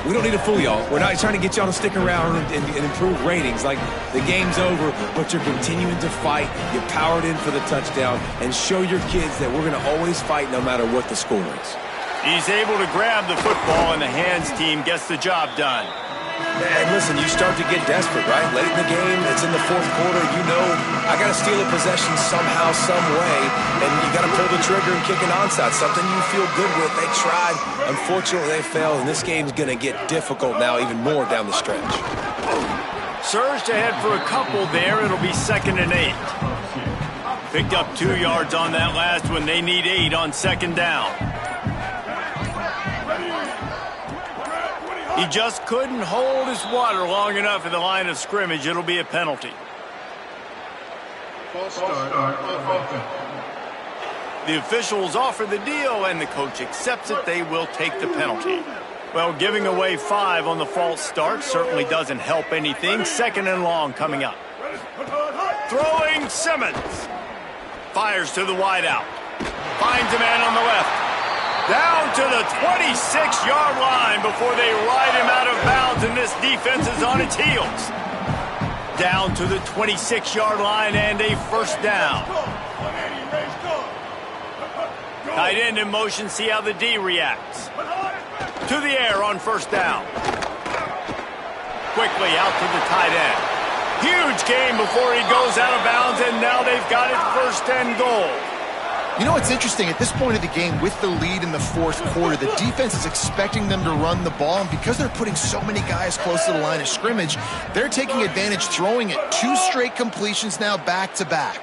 Speaker 4: we don't need to fool y'all. We're not trying to get y'all to stick around and improve ratings. Like, the game's over, but you're continuing to fight. You powered in for the touchdown, and show your kids that we're going to always fight no matter what the score is.
Speaker 1: He's able to grab the football, and the hands team gets the job done.
Speaker 4: And listen, you start to get desperate, right? Late in the game, it's in the 4th quarter. You know, I got to steal a possession somehow, some way, and you got to pull the trigger and kick an onside, something you feel good with. They tried. Unfortunately, they failed, and this game's going to get difficult now, even more down the stretch.
Speaker 1: Surged ahead for a couple there. It'll be 2nd and 8. Picked up 2 yards on that last one. They need 8 on 2nd down. He just couldn't hold his water long enough at the line of scrimmage. It'll be a penalty. The officials offer the deal, and the coach accepts it. They will take the penalty. Well, giving away 5 on the false start certainly doesn't help anything. 2nd and long coming up. Throwing Simmons. Fires to the wideout. Finds a man on the left. Down to the 26-yard line before they ride him out of bounds, and this defense is on its heels. Down to the 26-yard line and a 1st down. Tight end in motion, see how the D reacts. To the air on 1st down. Quickly out to the tight end. Huge game before he goes out of bounds, and now they've got it 1st and goal.
Speaker 3: You know what's interesting? At this point of the game, with the lead in the 4th quarter, the defense is expecting them to run the ball, and because they're putting so many guys close to the line of scrimmage, they're taking advantage, throwing it 2 straight completions now back-to-back.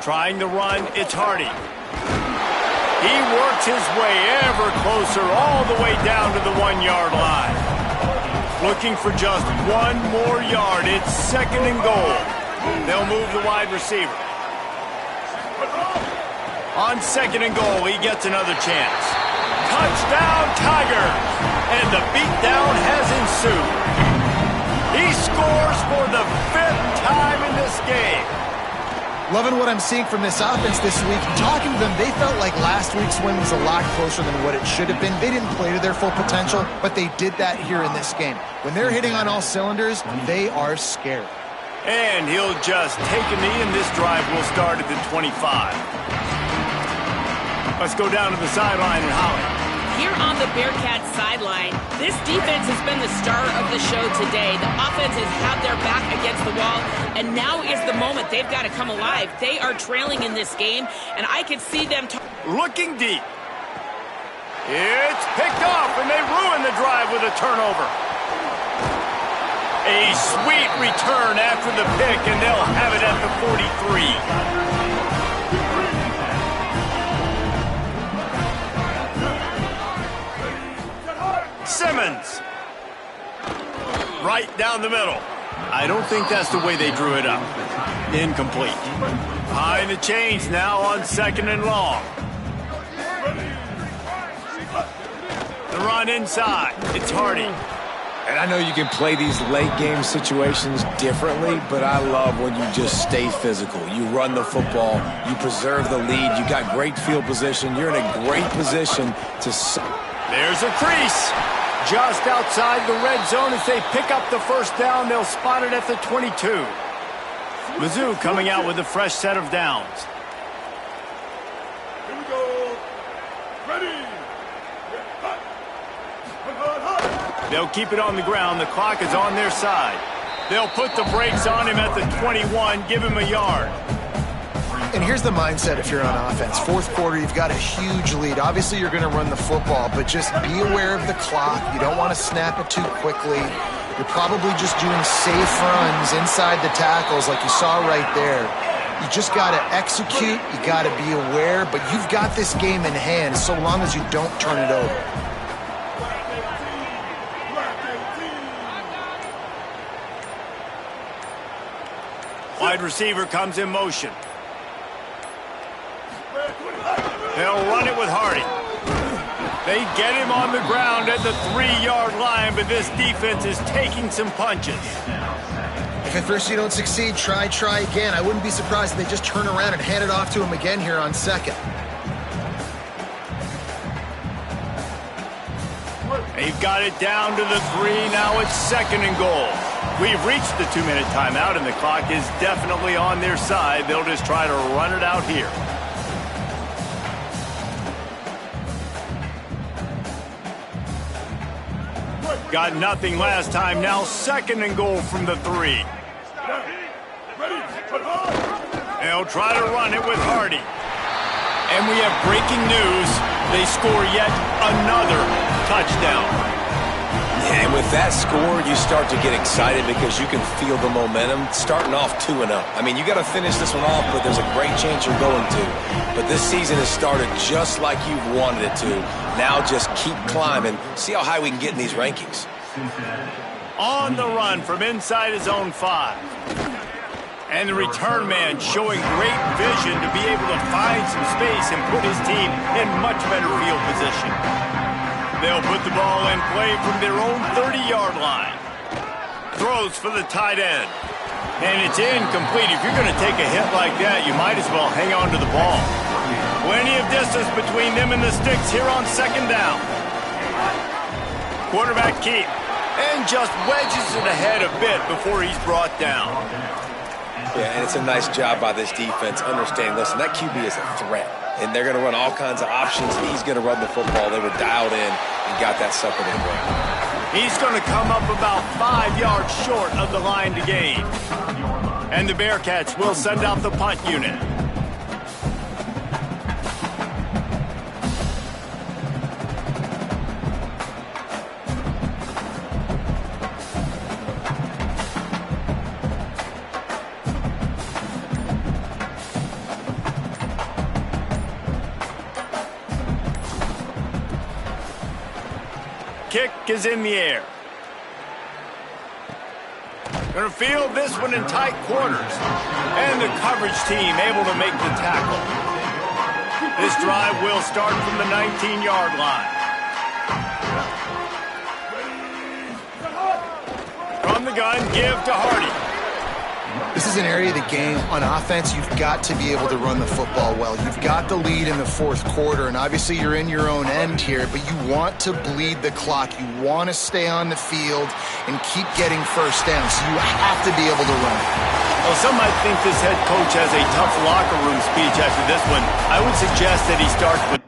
Speaker 1: Trying to run, it's Hardy. He works his way ever closer all the way down to the 1-yard line. Looking for just 1 more yard. It's 2nd and goal. They'll move the wide receiver. On 2nd and goal, he gets another chance. Touchdown, Tigers! And the beatdown has ensued. He scores for the 5th time in this game.
Speaker 3: Loving what I'm seeing from this offense this week. Talking to them, they felt like last week's win was a lot closer than what it should have been. They didn't play to their full potential, but they did that here in this game. When they're hitting on all cylinders, they are scary.
Speaker 1: And he'll just take a knee, and this drive will start at the 25. Let's go down to the sideline and Holly.
Speaker 2: Here on the Bearcats sideline, this defense has been the star of the show today. The offense has had their back against the wall, and now is the moment they've got to come alive. They are trailing in this game, and I can see them
Speaker 1: looking deep. It's picked off, and they ruin the drive with a turnover. A sweet return after the pick, and they'll have it at the 43. Simmons. Right down the middle. I don't think that's the way they drew it up. Incomplete. Behind the chains now on 2nd and long. The run inside. It's Hardy.
Speaker 4: And I know you can play these late game situations differently, but I love when you just stay physical. You run the football, you preserve the lead, you got great field position, you're in a great position to...
Speaker 1: There's a crease. Just outside the red zone as they pick up the 1st down. They'll spot it at the 22. Mizzou coming out with a fresh set of downs.
Speaker 5: Here we go. Ready.
Speaker 1: They'll keep it on the ground. The clock is on their side. They'll put the brakes on him at the 21, give him a yard.
Speaker 3: And here's the mindset if you're on offense. 4th quarter, you've got a huge lead. Obviously, you're going to run the football, but just be aware of the clock. You don't want to snap it too quickly. You're probably just doing safe runs inside the tackles like you saw right there. You just got to execute. You got to be aware, but you've got this game in hand so long as you don't turn it over.
Speaker 1: Wide receiver comes in motion. They'll run it with Hardy. They get him on the ground at the 3-yard line, but this defense is taking some punches.
Speaker 3: If at first you don't succeed, try again. I wouldn't be surprised if they just turn around and hand it off to him again here on 2nd.
Speaker 1: They've got it down to the 3. Now it's 2nd and goal. We've reached the 2-minute timeout, and the clock is definitely on their side. They'll just try to run it out here. Got nothing last time. Now 2nd and goal from the 3. They'll try to run it with Hardy. And we have breaking news. They score yet another touchdown.
Speaker 4: And with that score, you start to get excited because you can feel the momentum starting off 2-0. I mean, you got to finish this one off, but there's a great chance you're going to. But this season has started just like you've wanted it to. Now just keep climbing. See how high we can get in these rankings.
Speaker 1: On the run from inside his own 5. And the return man showing great vision to be able to find some space and put his team in much better field position. They'll put the ball in play from their own 30-yard line. Throws for the tight end. And it's incomplete. If you're going to take a hit like that, you might as well hang on to the ball. Plenty of distance between them and the sticks here on 2nd down. Quarterback keep. And just wedges it ahead a bit before he's brought down.
Speaker 4: Yeah, and it's a nice job by this defense understanding, listen, that QB is a threat. And they're going to run all kinds of options. He's going to run the football. They were dialed in and got that sucker to the ground.
Speaker 1: He's going to come up about 5 yards short of the line to gain. And the Bearcats will send out the punt unit. Kick is in the air. Going to field this one in tight quarters. And the coverage team able to make the tackle. This drive will start from the 19-yard line. From the gun, give to Hardy.
Speaker 3: This is an area of the game on offense you've got to be able to run the football well. You've got the lead in the fourth quarter, and obviously you're in your own end here, but you want to bleed the clock. You want to stay on the field and keep getting first down, so you have to be able to run it.
Speaker 1: Well, some might think this head coach has a tough locker room speech after this one. I would suggest that he starts with